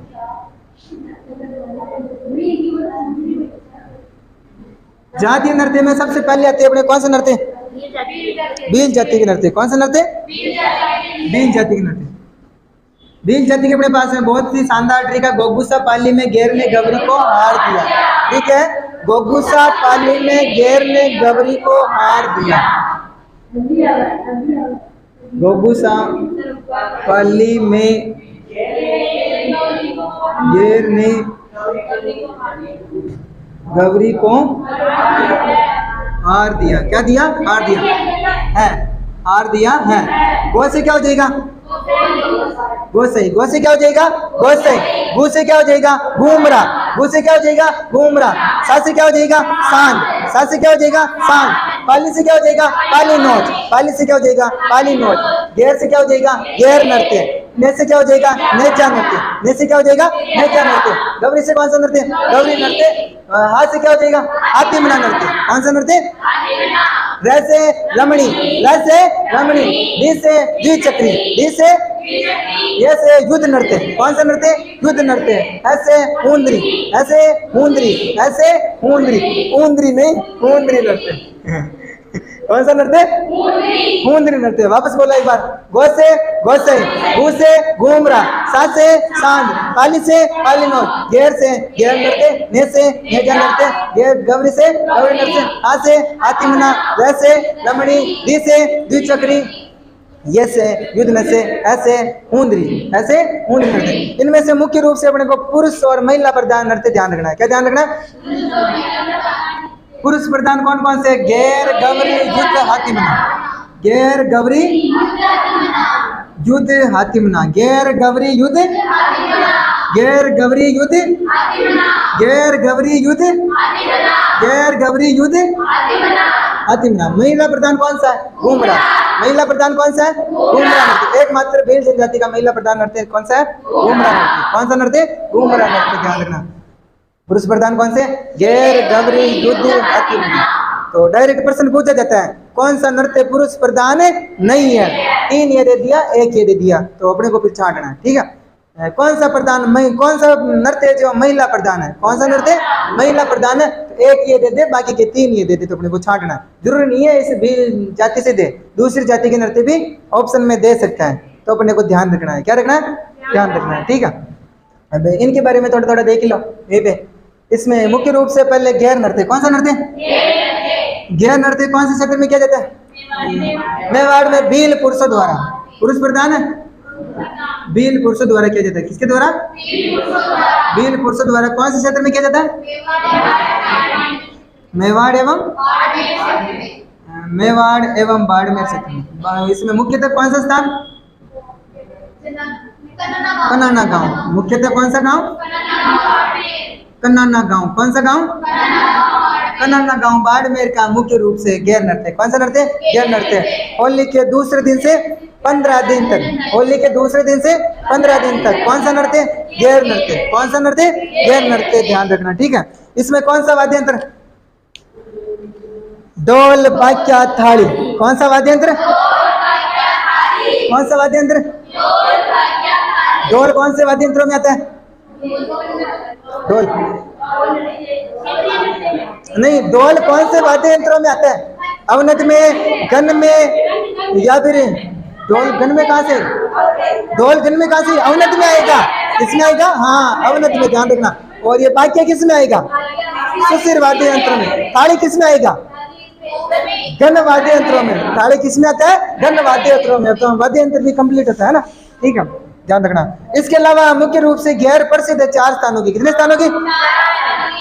जातीय नृत्य में सबसे पहले आते हैं अपने कौन सा नृत्य? भील जाति के नृत्य। कौन सा नृत्य? भील जाति के नृत्य। भील जाति के अपने पास में बहुत सी शानदार ट्रिक है। गोगुसा पाली में घेर ने गवरी को हार दिया। ठीक है, गोगुसा पाली में घेर ने गवरी को हार दिया। गोगुसा पाली में घेर ने गवरी को हार दिया। क्या दिया? हार दिया है, हार दिया है। गो से क्या हो जाएगा? गोसाई। गो से क्या हो जाएगा? गोसाई। गु से क्या हो जाएगा? घूमरा। गु से क्या हो जाएगा? घूमरा। सा से क्या हो जाएगा? सांड। सा से क्या हो जाएगा? सांड। पाली से क्या हो जाएगा? पाली नोच। पाली से क्या हो जाएगा? पाली नोच। घेर से क्या हो जाएगा? घेर नृत्य। ने से क्या हो जाएगा? नेचा नृत्य। ने से क्या हो जाएगा? नेचा नृत्य। गवरी से कौन सा नृत्य? गवरी नृत्य। हाथ से क्या हो जाएगा? हाथीमना नृत्य। कौन सा नृत्य? र से रमणी। र से रमणी। डी से द्विचक्री। डी से ये से युद्ध नृत्य। कौन सा नृत्य? युद्ध नृत्य। ऐसे हुंदरी। ऐसे हुंदरी। ऐसे हुंदरी। हुंदरी नहीं, हुंदरी नृत्य। कौन सा नृत्य? हुंदरी नृत्य। वापस बोला एक बार। गो से गोसाई। घू से घूमरा। सा से सांड। पाली से पाली नोच। घेर से घेर नृत्य। ने से नेजा नृत्य। घेर गवरी से गवरी नृत्य। आ से हाथीमना। र से रमणी। दी से द्विचक्री। ये से युद्ध नृत्य। ऐसे हुंदरी। ऐसे हुंदरी नृत्य। इनमें से मुख्य रूप से अपने को पुरुष और महिला प्रधान नृत्य ध्यान रखना है। क्या ध्यान रखना है? पुरुष प्रधान कौन कौन से? घेर गवरी युद्ध हाथीमना। घेर गवरी युद्ध हाथीमना। घेर गवरी युद्ध। घेर गवरी युद्ध। घेर गवरी युद्ध। घेर गवरी युद्ध हाथीमना। महिला प्रधान कौन सा है? घूमरा। महिला प्रधान कौन सा है? घूमरा नृत्य। एकमात्र भील जनजाति का महिला प्रधान नृत्य कौन सा है? घूमरा नृत्य। कौन सा नृत्य? घूमरा नृत्य। ध्यान रखना। पुरुष प्रधान कौन से? घेर गवरी युद्ध हाथीमना। तो डायरेक्ट प्रश्न पूछा जाता है कौन सा नृत्य पुरुष प्रधान नहीं है? 3 ये दे दिया, 1 ये दे दिया, तो अपने को फिर छांटना है। ठीक है, कौन सा प्रधान कौन सा नृत्य जो महिला प्रधान है? कौन सा नृत्य महिला प्रधान है? 1 ये दे दे, बाकी के 3 ये दे दे, तो अपने को छांटना है। जरूरी नहीं है इस भी जाति से दे, दूसरी जाति के नृत्य भी ऑप्शन में दे सकता है, तो अपने को ध्यान रखना है। क्या रखना है? ध्यान रखना है। ठीक है, अब इनके बारे में थोड़ा थोड़ा देख लो। ये पे इसमें मुख्य रूप से पहले घेर नृत्य। कौन सा नृत्य? घेर नृत्य कौन से क्षेत्र में किया जाता है? मेवाड़ में भील पुरुषों द्वारा। पुरुष प्रधान है, भील पुरुषों द्वारा किया जाता है। किसके द्वारा? भील पुरुषों द्वारा। कौन से क्षेत्र में किया जाता है? मेवाड़ एवं बाड़मेर क्षेत्र में। इसमें मुख्यतः कौन सा स्थान? कन्नाना गांव। मुख्यतः कौन सा गांव? कन्नाना गांव। कौन सा गांव? कन्नाना गांव बाड़मेर का मुख्य रूप से घेर नृत्य। कौन सा नृत्य? घेर नृत्य। होली के दूसरे दिन से 15 दिन तक, होली के दूसरे दिन से 15 दिन तक कौन सा नृत्य? घेर नृत्य। कौन सा नृत्य? घेर नृत्य। ध्यान रखना। ठीक है, इसमें कौन सा वाद्य यंत्र? ढोल बाक्या थाली। कौन सा वाद्य यंत्र? कौन सा वाद्य यंत्र? ढोल कौन से वाद्य यंत्रों में आता है? ढोल नहीं, ढोल कौन से वाद्य यंत्रों में आता है? अवनत में, गन में, या फिर ढोल गन में? कहाँ से ढोल गन में? कहाँ से? अवनत में आएगा। किसमें आएगा? हाँ, अवनत में। ध्यान रखना। और ये बाक्य किस में आएगा? सुशिर वाद्य यंत्र में। ताली किस में आएगा? गण वाद्य यंत्रों में। ताली किस में आता है? गण वाद्य यंत्रों में। तो वाद्य यंत्र भी कंप्लीट होता है ना। ठीक है, ध्यान रखना। इसके अलावा मुख्य रूप से गैर प्रसिद्ध है 4 स्थानों की। कितने स्थानों की?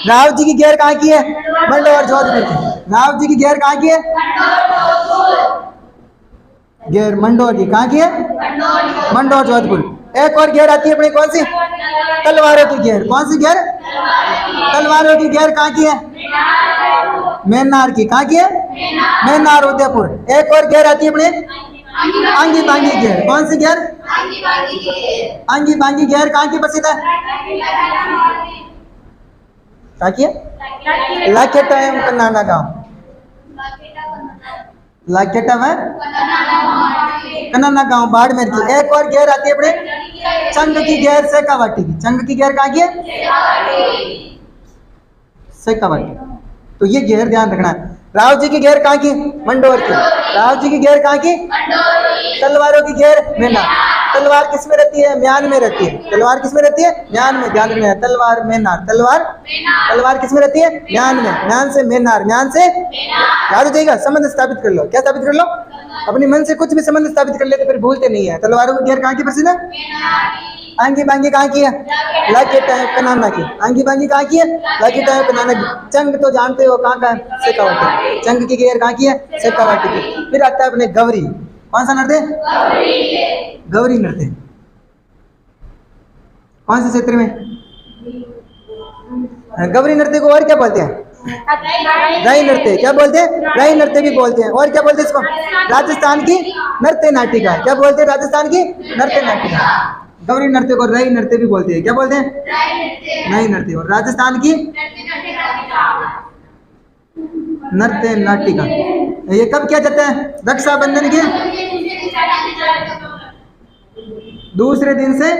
राव जी की गैर कहाँ की है? मंडोर जोधपुर की। राव जी की गैर कहाँ की है? गैर मंडोर की। कहाँ की है? मंडोर जोधपुर। एक और गैर आती है अपनी, कौन सी? तलवारों की गैर। कौन सी गैर? तलवारों की गैर कहाँ की है? मेन्नार की। कहाँ की है? मेन्नार उदयपुर। एक और गैर आती है अपने, आंगी बांगी गैर। कौन सी गैर? आंगी बांगी गैर कहाँ की प्रसिद्ध है? कहाँ की है? लाखेटा एवं कन्नाना गांव। लाखेटा में कन्नाना गांव बाड़मेर की। एक और गैर आती है अपने, चंग की गैर शेखावाटी की। चंग की गैर कहाँ की है? शेखावाटी। तो ये गैर ध्यान रखना है। राव जी की गैर कहाँ की? मंडोर की। राव जी की गैर कहाँ की? तलवारों की गैर मेन्नार। तलवार किस में रहती है? म्यान में रहती है। तलवार किस में रहती है? म्यान में। ध्यान रखना है। तलवार मेन्नार। तलवार किस में रहती है? म्यान में। म्यान से मेन्नार, म्यान से याद हो जाएगा। संबंध स्थापित कर लो। क्या स्थापित कर लो? अपने मन से कुछ भी संबंध स्थापित कर ले तो फिर भूलते नहीं है। तलवारों की गैर कहाँ की प्रसिद्ध है? आंगी बांगी कहाँ की है? लाखेटा कन्नाना की। आंगी बांगी कहाँ की है? लाखेटा कन्नाना की। चंग तो जानते हो कहाँ का है? शेखावाटी। चंग की गैर कहाँ की है? शेखावाटी की। फिर आता है अपने गौरी। कौन सा नृत्य? गौरी नृत्य। कौन से क्षेत्र में? गौरी नृत्य को और क्या बोलते हैं? राई नृत्य। क्या बोलते हैं? राई नृत्य भी बोलते हैं। और क्या बोलते हैं इसको? राजस्थान की नृत्य नाटिका। क्या बोलते हैं? राजस्थान की नृत्य नाटिका। गौरी नृत्य को राई नृत्य भी बोलते हैं। क्या बोलते हैं? राई नृत्य। और राजस्थान की नृत्य नाटिका। ये कब किया जाता है? रक्षाबंधन के दूसरे दिन से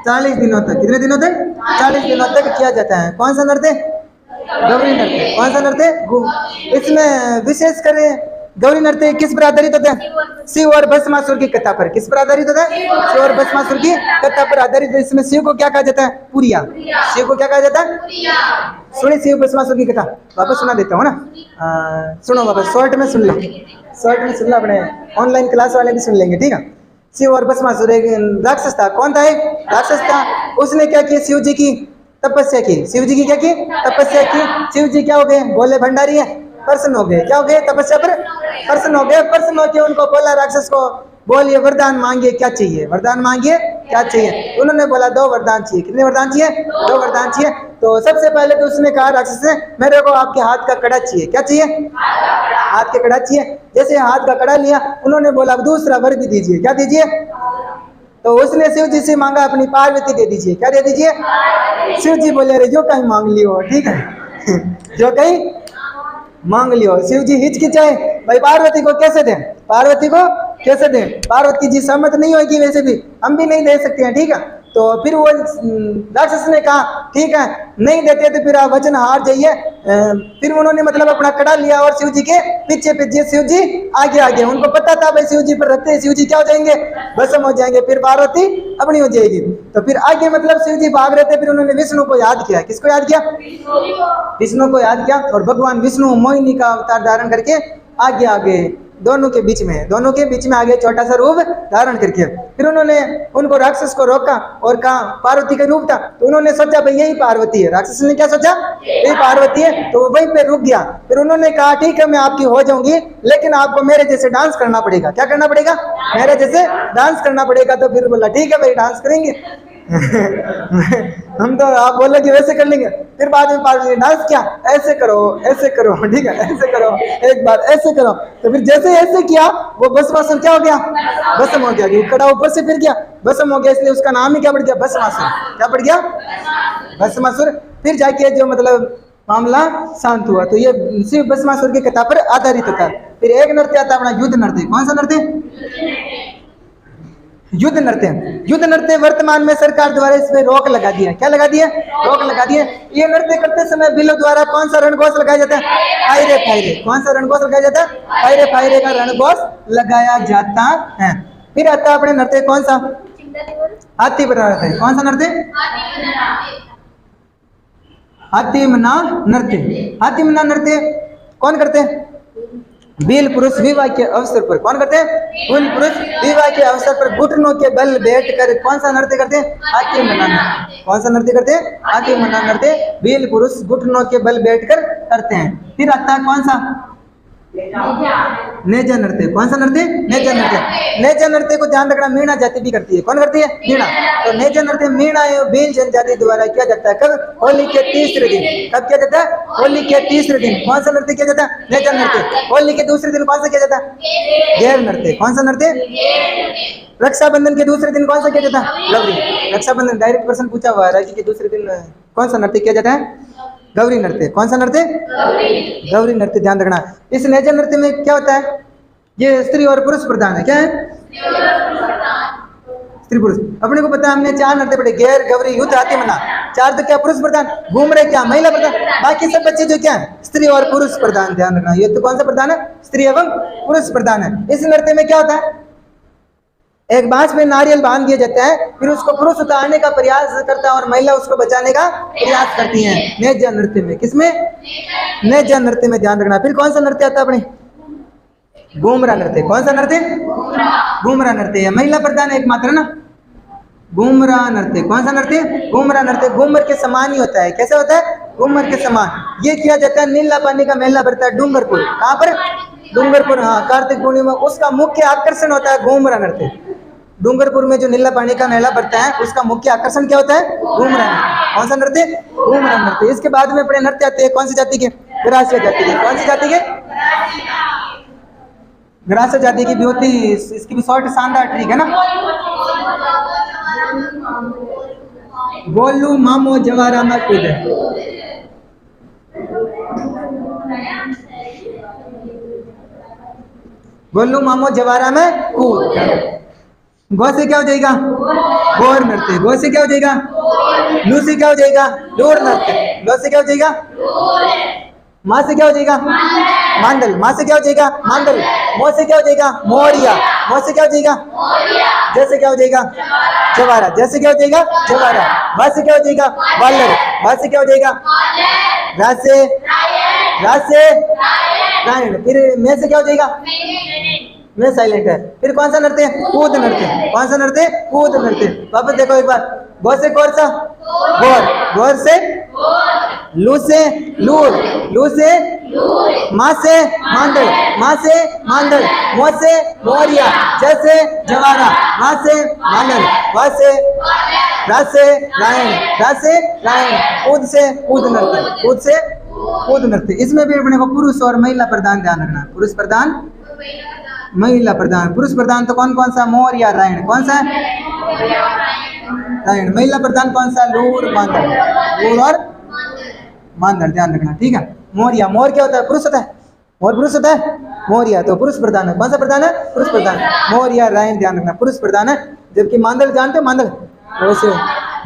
40 दिनों तक। कितने दिनों तक? 40 दिनों तक किया जाता है। कौन सा नृत्य? गौरी नृत्य। कौन सा नृत्य? इसमें विशेष करें गौरी नृत्य किस पर आधारित होता है? शिव और भस्मासुर की कथा पर। किस पर आधारित होता है? शिव और भस्मासुर की कथा पर आधारित। इसमें शिव को क्या कहा जाता है? पुरिया। शिव को क्या कहा जाता है? सुनिए शिव भस्मासुर की कथा वापस सुना देता हूँ ना। सुनो वापस, शॉर्ट में सुन लो। शॉर्ट में सुन लो, अपने ऑनलाइन क्लास वाले भी सुन लेंगे, ठीक है। शिव और भस्मासुर एक राक्षस था। कौन था? एक राक्षस था। उसने क्या किया? शिव जी की तपस्या की। शिव जी की क्या की? तपस्या की। शिव जी क्या हो गए? भोले भंडारी है, प्रसन्न हो गए। क्या हो गए? तपस्या पर प्रसन्न हो गए। प्रसन्न होकर उनको बोला, राक्षस को बोलिए वरदान मांगिए, क्या चाहिए? वरदान मांगिए, क्या चाहिए? उन्होंने बोला 2 वरदान चाहिए। कितने वरदान चाहिए? 2 वरदान चाहिए। तो सबसे पहले तो उसने कहा राक्षस से, मेरे को आपके हाथ का कड़ा चाहिए। क्या चाहिए? हाथ का कड़ा चाहिए। जैसे हाथ का कड़ा लिया, उन्होंने बोला दूसरा वर भी दीजिए। क्या दीजिए? तो उसने शिव जी से मांगा, अपनी पार्वती दे दीजिए। क्या दे दीजिए? शिव जी बोले, अरे जो कहीं मांग लियो, ठीक है। जो कहीं मांग लियो। शिव जी हिचकिचाए, भाई पार्वती को कैसे दें? पार्वती को कैसे दें? पार्वती जी सहमत नहीं होगी, वैसे भी हम भी नहीं दे सकते हैं, ठीक है। तो फिर वो राक्षस ने कहा ठीक है, नहीं देते तो फिर आप वचन हार जाइए। फिर उन्होंने मतलब अपना कड़ा लिया और शिव जी के पीछे पीछे, शिव जी आगे आगे। उनको पता था भाई शिव जी पर रखते शिव जी क्या हो जाएंगे? भस्म हो जाएंगे, फिर पार्वती अपनी हो जाएगी। तो फिर आगे मतलब शिव जी भाग रहे थे, फिर उन्होंने विष्णु को याद किया। किसको याद किया? विष्णु को याद किया। और भगवान विष्णु मोहिनी का अवतार धारण करके आगे आगे दोनों के बीच में आगे छोटा सा रूप धारण करके फिर उन्होंने उनको राक्षस को रोका और कहा पार्वती का रूप था। तो उन्होंने सोचा भाई यही पार्वती है। राक्षस ने क्या सोचा? यही पार्वती है। तो वहीं पे रुक गया। फिर उन्होंने कहा ठीक है, मैं आपकी हो जाऊंगी, लेकिन आपको मेरे जैसे डांस करना पड़ेगा। क्या करना पड़ेगा? मेरे जैसे डांस करना पड़ेगा। तो फिर बोला ठीक है भाई, डांस करेंगे। हम तो आप बोले कि वैसे कर लेंगे। फिर बाद में पार्वती डांस किया, ऐसे करो, ठीक है, ऐसे करो, एक बार ऐसे करो। तो फिर जैसे ऐसे किया, वो भस्मासुर क्या हो गया? भस्म हो गया। कड़ा ऊपर से फिर गया, भस्म हो गया। इसलिए उसका नाम ही क्या पड़ गया? भस्मासुर। क्या पड़ गया? भस्मासुर। फिर जाके जो मतलब मामला शांत हुआ। तो ये शिव भस्मासुर की कथा पर आधारित होता है। फिर एक नृत्य आता है अपना युद्ध नृत्य। कौन सा नृत्य? युद्ध नृत्य वर्तमान में सरकार द्वारा इस पे रोक लगा दिया। क्या लगा दिया? रोक लगा दिया। ये नृत्य करते समय बिलों द्वारा कौन सा रणघोष लगाया जाता है? फायरे फायरे। कौन सा रणघोष लगाया जाता है? फायरे फायरे का रणघोष लगाया जाता है। फिर आता है अपने नृत्य कौन सा? हाथी बना रहता है। कौन सा नृत्य? हाथी मना नृत्य। हाथी मना नृत्य कौन करते हैं? बील पुरुष विवाह के अवसर पर कौन करते हैं? बील पुरुष विवाह के अवसर पर घुटनों के बल बैठकर कौन सा नृत्य करते हैं? हाथी मना नृत्य। कौन सा नृत्य करते हैं? हाथी मना नृत्य बील पुरुष घुटनों के बल बैठकर करते हैं। फिर आता है कौन सा? नेजा नृत्य। कौन सा नृत्य? नेजा नृत्य। नेजा नृत्य को ध्यान रखना, मीणा जाति भी करती है। कौन करती है? मीणा। तो नेजा नृत्य मीणा एवं भील जनजाति द्वारा किया जाता है। कब? होली के तीसरे दिन। कब किया जाता है? होली के तीसरे दिन। कौन सा नृत्य किया जाता है? नेजा नृत्य। होली के दूसरे दिन कौन सा किया जाता है? गैर नृत्य। कौन सा नृत्य? रक्षाबंधन के दूसरे दिन कौन सा किया जाता है? गौरी। रक्षाबंधन डायरेक्ट प्रश्न पूछा हुआ है। राखी के दूसरे दिन कौन सा नृत्य किया जाता है? गौरी नृत्य। कौन सा नृत्य? गौरी नृत्य। ध्यान रखना। इस नेजा नृत्य में क्या होता है? ये स्त्री और पुरुष प्रधान है। क्या है? स्त्री पुरुष। अपने को पता है, हमने 4 नृत्य पढ़े, गैर, गौरी, युद्ध, हाथी मना। 4 तो क्या पुरुष प्रधान, घूम रहे क्या महिला प्रधान, बाकी सब बच्चे जो क्या है स्त्री और पुरुष प्रधान। ध्यान रखना, ये तो कौन सा प्रधान है? स्त्री एवं पुरुष प्रधान है। इस नृत्य में क्या होता है? एक बांस में नारियल बांध दिया जाता है, फिर उसको पुरुष उतारने का प्रयास करता है और महिला उसको बचाने का प्रयास करती है। नेजा नृत्य में। किसमें? नेजा नृत्य में। ध्यान रखना। फिर कौन सा नृत्य आता है अपने? घूमरा नृत्य। कौन सा नृत्य? घूमरा नृत्य है, महिला प्रधान है एकमात्र ना। घूमरा नृत्य। कौन सा नृत्य? घूमरा नृत्य। घूमर के समान ही होता है। कैसे होता है? घूमर के समान। ये किया जाता है नीला पानी का मेला भरता है डूंगरपुर। कहाँ पर? डूंगरपुर। हाँ, कार्तिक पूर्णिमा। उसका मुख्य आकर्षण होता है घूमरा नृत्य। डूंगरपुर में जो नीला पानी का मेला भरता है उसका मुख्य आकर्षण क्या होता है? घूमरा। कौन सा नृत्य? घूमरा नृत्य। इसके बाद में अपने नृत्य आते हैं कौन सी जाति के? ग्रास्य जाति के। कौन सी जाति के? ग्रास्य जाति की भी होती। इसकी भी शॉर्ट शानदार ट्रिक है ना। गोलू मामो जवारा में कूद। गोलू मामो जवारा में कूद। गौ से क्या हो जाएगा? गौर नृत्य। गौ से क्या हो जाएगा? लू से क्या हो जाएगा? लूर नृत्य। लो से क्या हो जाएगा? माँ से क्या हो जाएगा? मांडल। माँ से क्या हो जाएगा? मांडल। मो से क्या हो जाएगा? मोरिया। मो से क्या हो जाएगा? जैसे क्या हो जाएगा? जवारा। जैसे क्या हो जाएगा? जवारा। बा से क्या हो जाएगा? वालर। बा से क्या हो जाएगा? राज से रायण। फिर मैं से क्या हो जाएगा? मैं साइलेंट है। फिर कौन सा नृत्य? कूद नृत्य। कौन सा नृत्य? कूद नृत्य। वापस देखो एक बार। गौ से कौन सा? गौर। गौर से लू से लूर। लू से माँ से मांडल। माँ से मांडल। मो से मोरिया। जैसे जवारा। माँ से मांडल। वा से राज से रायण। राज से रायण। कूद से कूद नृत्य। कूद से कूद नृत्य। इसमें भी अपने को पुरुष और महिला प्रधान ध्यान रखना। पुरुष प्रधान, महिला प्रधान। पुरुष प्रधान तो कौन कौन सा? मोर या रायण। कौन सा है? रायण। महिला प्रधान कौन सा? लूर, मांदल। लूर और मांदल। ध्यान रखना, ठीक है। मोरिया। मोर क्या होता है? पुरुष होता है। मोर पुरुष होता है। मोरिया तो पुरुष प्रधान है। कौन सा प्रधान है? पुरुष प्रधान। मोर या रायण। ध्यान रखना, पुरुष प्रधान है। जबकि मांदल जानते हो? मांदल वैसे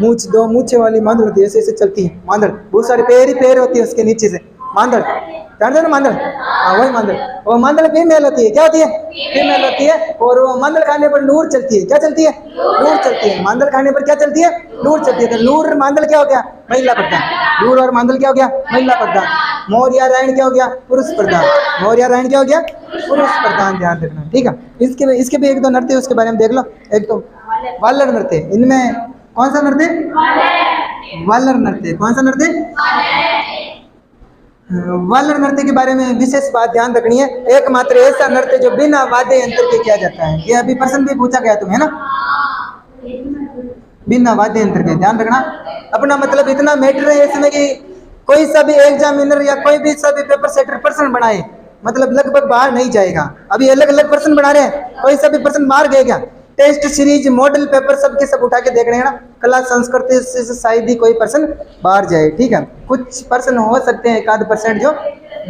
मूछ, 2 मूछे वाली मांदल होती है, ऐसे ऐसे चलती है मांदल। बहुत सारे पैर ही पैर होती है उसके नीचे से। मांदल जानते हो ना? मांदल। हाँ, वही मांदल। वो मांदल फीमेल होती है। क्या होती है? फीमेल होती है। और वो मांदल खाने पर लूर चलती है। क्या चलती है? लूर चलती है। मांदल खाने पर क्या चलती है? लूर चलती है। तो लूर मांदल क्या हो गया? महिला प्रधान। लूर और मांदल क्या हो गया? महिला प्रधान। मोर या रायण क्या हो गया? पुरुष प्रधान। मोर या रायण क्या हो गया? पुरुष प्रधान। ध्यान रखना, ठीक है। इसके भी 1-2 नृत्य उसके बारे में देख लो। एक तो वालर नृत्य। इनमें कौन सा नृत्य? वालर नृत्य। कौन सा नृत्य? वालर नृत्य के बारे में विशेष बात ध्यान रखनी है। एकमात्र ऐसा नृत्य जो बिना वाद्य यंत्र के किया जाता है। ये अभी प्रश्न भी पूछा गया तुम्हें ना, बिना वाद्य यंत्र के। ध्यान रखना, अपना मतलब इतना मैटर है इसमें कि कोई सा भी एग्जामिनर या कोई भी सा भी पेपर सेटर प्रश्न बनाए, मतलब लगभग बाहर नहीं जाएगा। अभी अलग अलग प्रश्न बना रहे हैं, कोई सा भी प्रश्न बाहर गए क्या? टेस्ट सीरीज मॉडल पेपर सबके सब उठा के देख रहे हैं ना। कला संस्कृति से शायद ही कोई प्रश्न बाहर जाए, ठीक है। कुछ प्रश्न हो सकते हैं 1-8% जो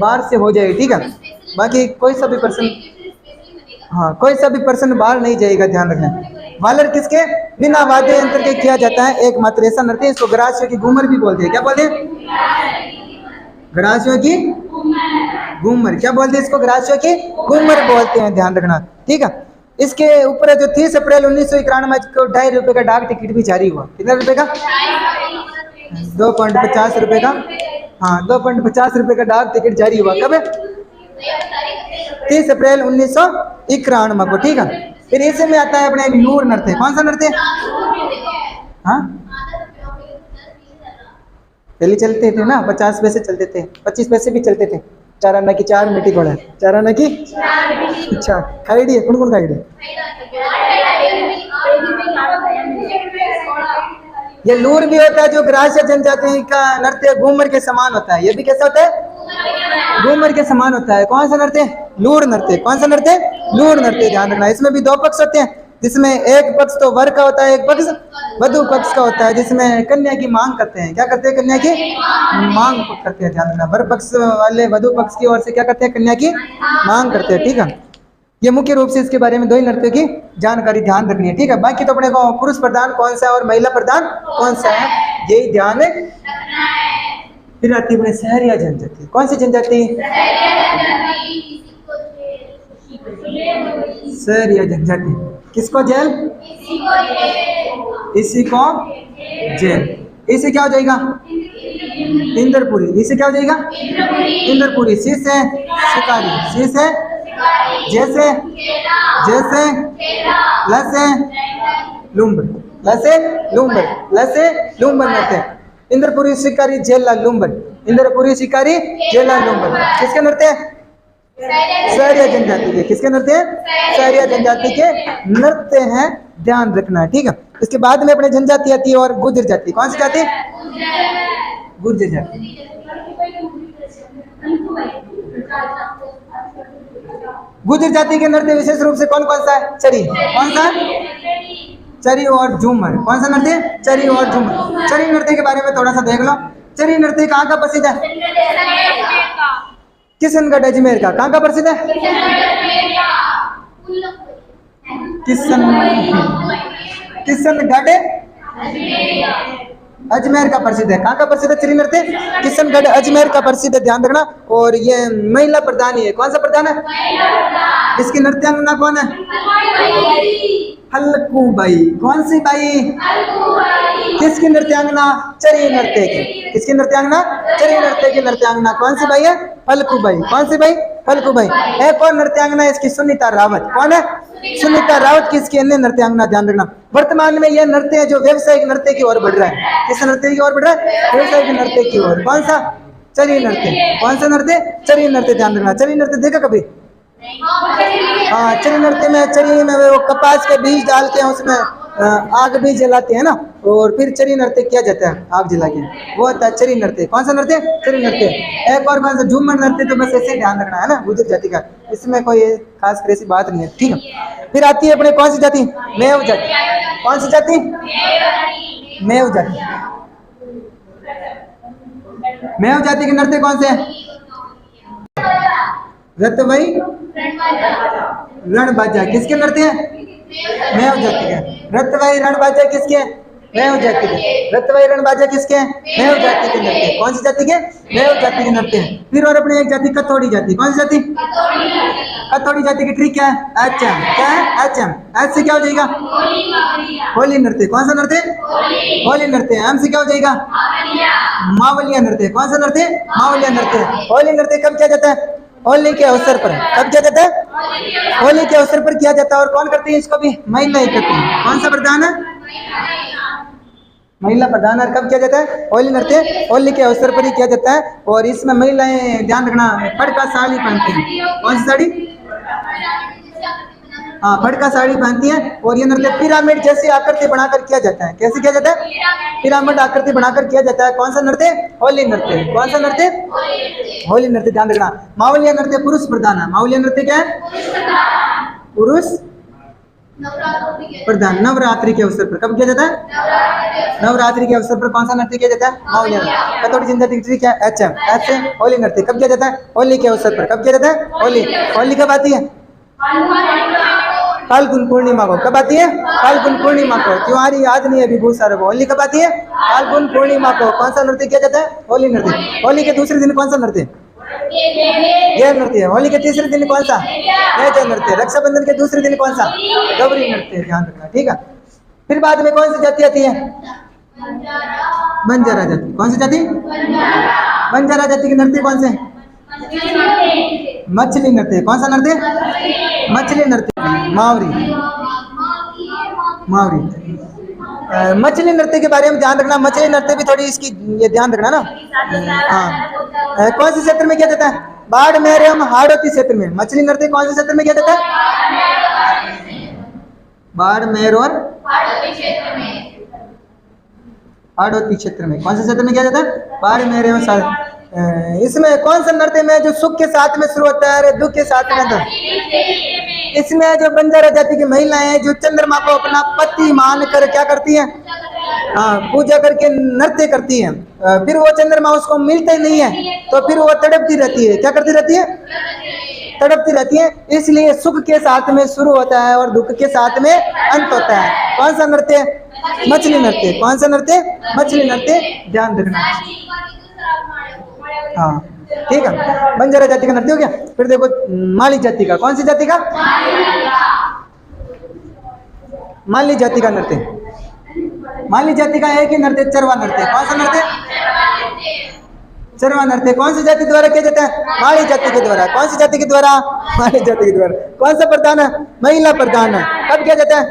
बाहर से हो जाए, ठीक है। बाकी कोई सा भी प्रश्न, हाँ, कोई सा भी प्रश्न बाहर नहीं जाएगा। ध्यान रखना। वालर किसके? बिना वाद्य यंत्र के किया जाता है। एकमात्र ऐसा नृत्य। इसको ग्रासियों की घूमर भी बोलते हैं। क्या बोलते हैं? ग्रासियों की घूमर। क्या बोलते हैं इसको? ग्रासियों की घूमर बोलते हैं। ध्यान रखना, ठीक है। इसके ऊपर जो 30 अप्रैल 1991 को 2.5 रुपये का डाक टिकट भी जारी हुआ। कितने रुपए का? 2.50 रुपये का। हाँ, 2.50 रुपये का डाक टिकट जारी हुआ। कब? 30 अप्रैल 1991 को, ठीक है। फिर इसी में आता है अपने लूर नृत्य। कौन सा नृत्य? हाँ, पहले चलते थे ना, 50 पैसे चलते थे, 25 पैसे भी चलते थे। 4 आना की 4 मिट्टी घोड़ा, 4 आना की। अच्छा, खाइडी है, कौन कौन खाइडी? ये लूर भी होता है जो ग्रास्य जनजाति का नृत्य घूमर के समान होता है। ये भी कैसा होता है? घूमर के समान होता है। कौन सा नृत्य? लूर नृत्य। कौन सा नृत्य? लूर नृत्य। ध्यान रखना, इसमें भी 2 पक्ष होते हैं, जिसमें एक पक्ष तो वर का होता है, एक पक्ष वधु पक्ष का होता है, जिसमें कन्या की मांग करते हैं। क्या करते हैं? कन्या की मांग करते हैं। ध्यान रखना, वर पक्ष वाले वधु पक्ष की ओर से क्या करते हैं? कन्या की मांग करते हैं, ठीक है। ये मुख्य रूप से इसके बारे में 2 ही नृत्यों की जानकारी ध्यान रखनी है, ठीक है। बाकी तो अपने को पुरुष प्रधान कौन सा है और महिला प्रधान कौन सा है, यही ध्यान रखना है। फिर आती है अपने सहरिया जनजाति। कौन सी जनजाति? सहरिया जनजाति। किसको जेल? इसी को जेल। इसे क्या हो जाएगा? इंद्रपुरी। इसे क्या हो जाएगा? इंद्रपुरी। सी से शिकारी, सी से जैसे, जैसे लसे लुम्बर, लसे लुम्बर, लसे लुम्बर नृत्य हैं। इंद्रपुरी शिकारी जेला लुम्बर, इंद्रपुरी शिकारी जेला लुम्बर किसके नृत्य? सहरिया जनजाति के। किसके नृत्य? सहरिया जनजाति के नृत्य हैं, ध्यान रखना है, ठीक है। इसके बाद में अपने जनजाति आती है और गुर्जर जाति। कौन सी जाति? गुर्जर जाति। गुर्जर जाति के नृत्य विशेष रूप से कौन कौन सा है? चरी। कौन सा? चरी और झूमर। कौन सा नृत्य? चरी और झूमर। चरी नृत्य के बारे में थोड़ा सा देख लो। चरी नृत्य कहाँ का प्रसिद्ध है? किशनगढ़ अजमेर का। कहाँ का प्रसिद्ध है? किशनगढ़ अजमेर का प्रसिद्ध है। कहाँ का प्रसिद्ध है चरी नृत्य? किशनगढ़ अजमेर का प्रसिद्ध है, ध्यान रखना। और ये महिला प्रधान ही है। कौन सा प्रधान है? इसकी नृत्यांगना कौन है? हल्कू बाई। कौन सी बाई? किसकी नृत्यांगना? चरी नृत्य की। किसकी नृत्यांगना? चरी नृत्य की नृत्यांगना कौन सी बाई है? हल्कू बाई। कौन सी बाई? Halku by. एक और नृत्यांगना इसकी सुनीता रावत। कौन है? सुनीता रावत की इसकी अन्य नृत्यांगना, ध्यान रखना। वर्तमान में यह नृत्य है जो व्यवसायिक नृत्य की ओर बढ़ रहा है। किस नृत्य की ओर बढ़ रहा है? व्यवसायिक नृत्य की ओर। कौन सा? चरी नृत्य। कौन सा नृत्य? चरी नृत्य, ध्यान रखना। चरी नृत्य देखा कभी? हाँ, चरी नृत्य में चरी में वो कपास के बीज डाल के उसमें आग भी जलाते हैं ना, और फिर चरी नृत्य किया जाता है आग जला के, वो होता है चरी नृत्य। कौन सा नृत्य? चरी नृत्य। एक और कौन सा? झूमर नृत्य। तो बस ऐसे ध्यान रखना है ना, गुर्जर जाति का, इसमें कोई खास ऐसी बात नहीं है, ठीक है। फिर आती है अपने कौन सी जाति? मेव जाति। कौन सी जाति? मेव जाति। मेव जाति के नृत्य कौन से है? रतवई रणबाजा। किसके नृत्य है? मेव जाति के। रतवई रणबाजा किसके? मेव जाति के। रतवई रणबाजा किसके? मेव जाति के नृत्य। कौन सी जाति के? मेव जाति के नृत्य है। फिर और अपने एक जाति कथौड़ी जाति। कौन सी जाति? कथौड़ी जाति की ट्रिक क्या है? अचम। क्या है? अचम। एच से क्या हो जाएगा? होली नृत्य। कौन सा नृत्य? होली नृत्य। एम से क्या हो जाएगा? मावलिया नृत्य। कौन सा नृत्य? मावलिया नृत्य। होली नृत्य कब किया जाता है? होली के अवसर पर। कब किया जाता है? होली के अवसर पर किया जाता है। और कौन करती है इसको भी? महिला ही करती है। कौन सा प्रधान है? महिला प्रधान। और कब किया जाता है? होली नृत्य होली के अवसर पर ही किया जाता है। और इसमें महिलाएं, ध्यान रखना, फड़का साड़ी पहनती हैं। कौन सी साड़ी? हाँ, फड़का साड़ी पहनती हैं। और ये नृत्य पिरामिड जैसी आकृति बनाकर किया जाता है। कैसे किया जाता है? पिरामिड आकृति बनाकर किया जाता है। कौन सा नृत्य? होली नृत्य। कौन सा नृत्य? होली नृत्य, ध्यान रखना। मावलिया नृत्य पुरुष प्रधान है। मावलिया नृत्य क्या है? पुरुष प्रधान। नवरात्रि के अवसर पर। कब किया जाता है? नवरात्रि के अवसर पर कौन सा नृत्य किया जाता है? मावलिया नृत्य। कथौड़ी जनजाति की क्या है? एचएम। एच से होली नृत्य। कब किया जाता है? होली के अवसर पर। कब किया जाता है? होली। होली कब आती है? फाल्गुन पूर्णिमा को। कब आती है? फाल्गुन पूर्णिमा को। त्योहारी याद नहीं है अभी बहुत सारे को। होली कब आती है? फाल्गुन पूर्णिमा को। कौन सा नृत्य किया जाता है? होली नृत्य। होली के दूसरे दिन कौन सा नृत्य? यह नृत्य है। होली के तीसरे दिन कौन सा? यह नृत्य। रक्षाबंधन के दूसरे दिन कौन सा? गौरी नृत्य, ध्यान रखना, ठीक है। फिर बाद में कौन सी जाति आती है? बंजारा जाति। कौन सी जाति? बंजारा जाति के नृत्य कौन से? मछली नृत्य, कौन सा नृत्य? मछली नृत्य, मावरी, मावरी। मछली नृत्य के बारे में ध्यान रखना, मछली नृत्य भी थोड़ी इसकी ये ध्यान रखना ना। हाँ, कौन से क्षेत्र में किया जाता है? बाड़मेर एवं हाड़ौती क्षेत्र में। मछली नृत्य कौन से क्षेत्र में किया जाता है? बाड़मेर और हाड़ौती क्षेत्र में। कौन से क्षेत्र में किया जाता है? बाड़मेर एवं इसमें कौन सा नृत्य में जो सुख के साथ में शुरू होता है और दुख के साथ में अंत? इसमें जो बंजारा जाति की महिलाएं हैं जो चंद्रमा को अपना पति मान कर क्या करती हैं? हाँ, पूजा करके नृत्य करती हैं। फिर वो चंद्रमा उसको मिलता ही नहीं है तो फिर वो तड़पती रहती है। क्या करती रहती है? तड़पती रहती है। इसलिए सुख के साथ में शुरू होता है और दुख के साथ में अंत होता है। कौन सा नृत्य? मछली नृत्य। कौन सा नृत्य? मछली नृत्य, ध्यान रखना। हाँ, ठीक है। बंजारा जाति का नृत्य हो गया। फिर देखो माली जाति का। कौन सी जाति का? माली जाति का नृत्य। माली जाति का एक ही नृत्य चरवा नृत्य। कौन सा नृत्य? चरवा नृत्य। कौन सी जाति द्वारा किया जाता है? माली जाति के द्वारा। कौन सी जाति के द्वारा? माली जाति के द्वारा। कौन सा प्रधान है? महिला प्रधान है। कब किया जाता है?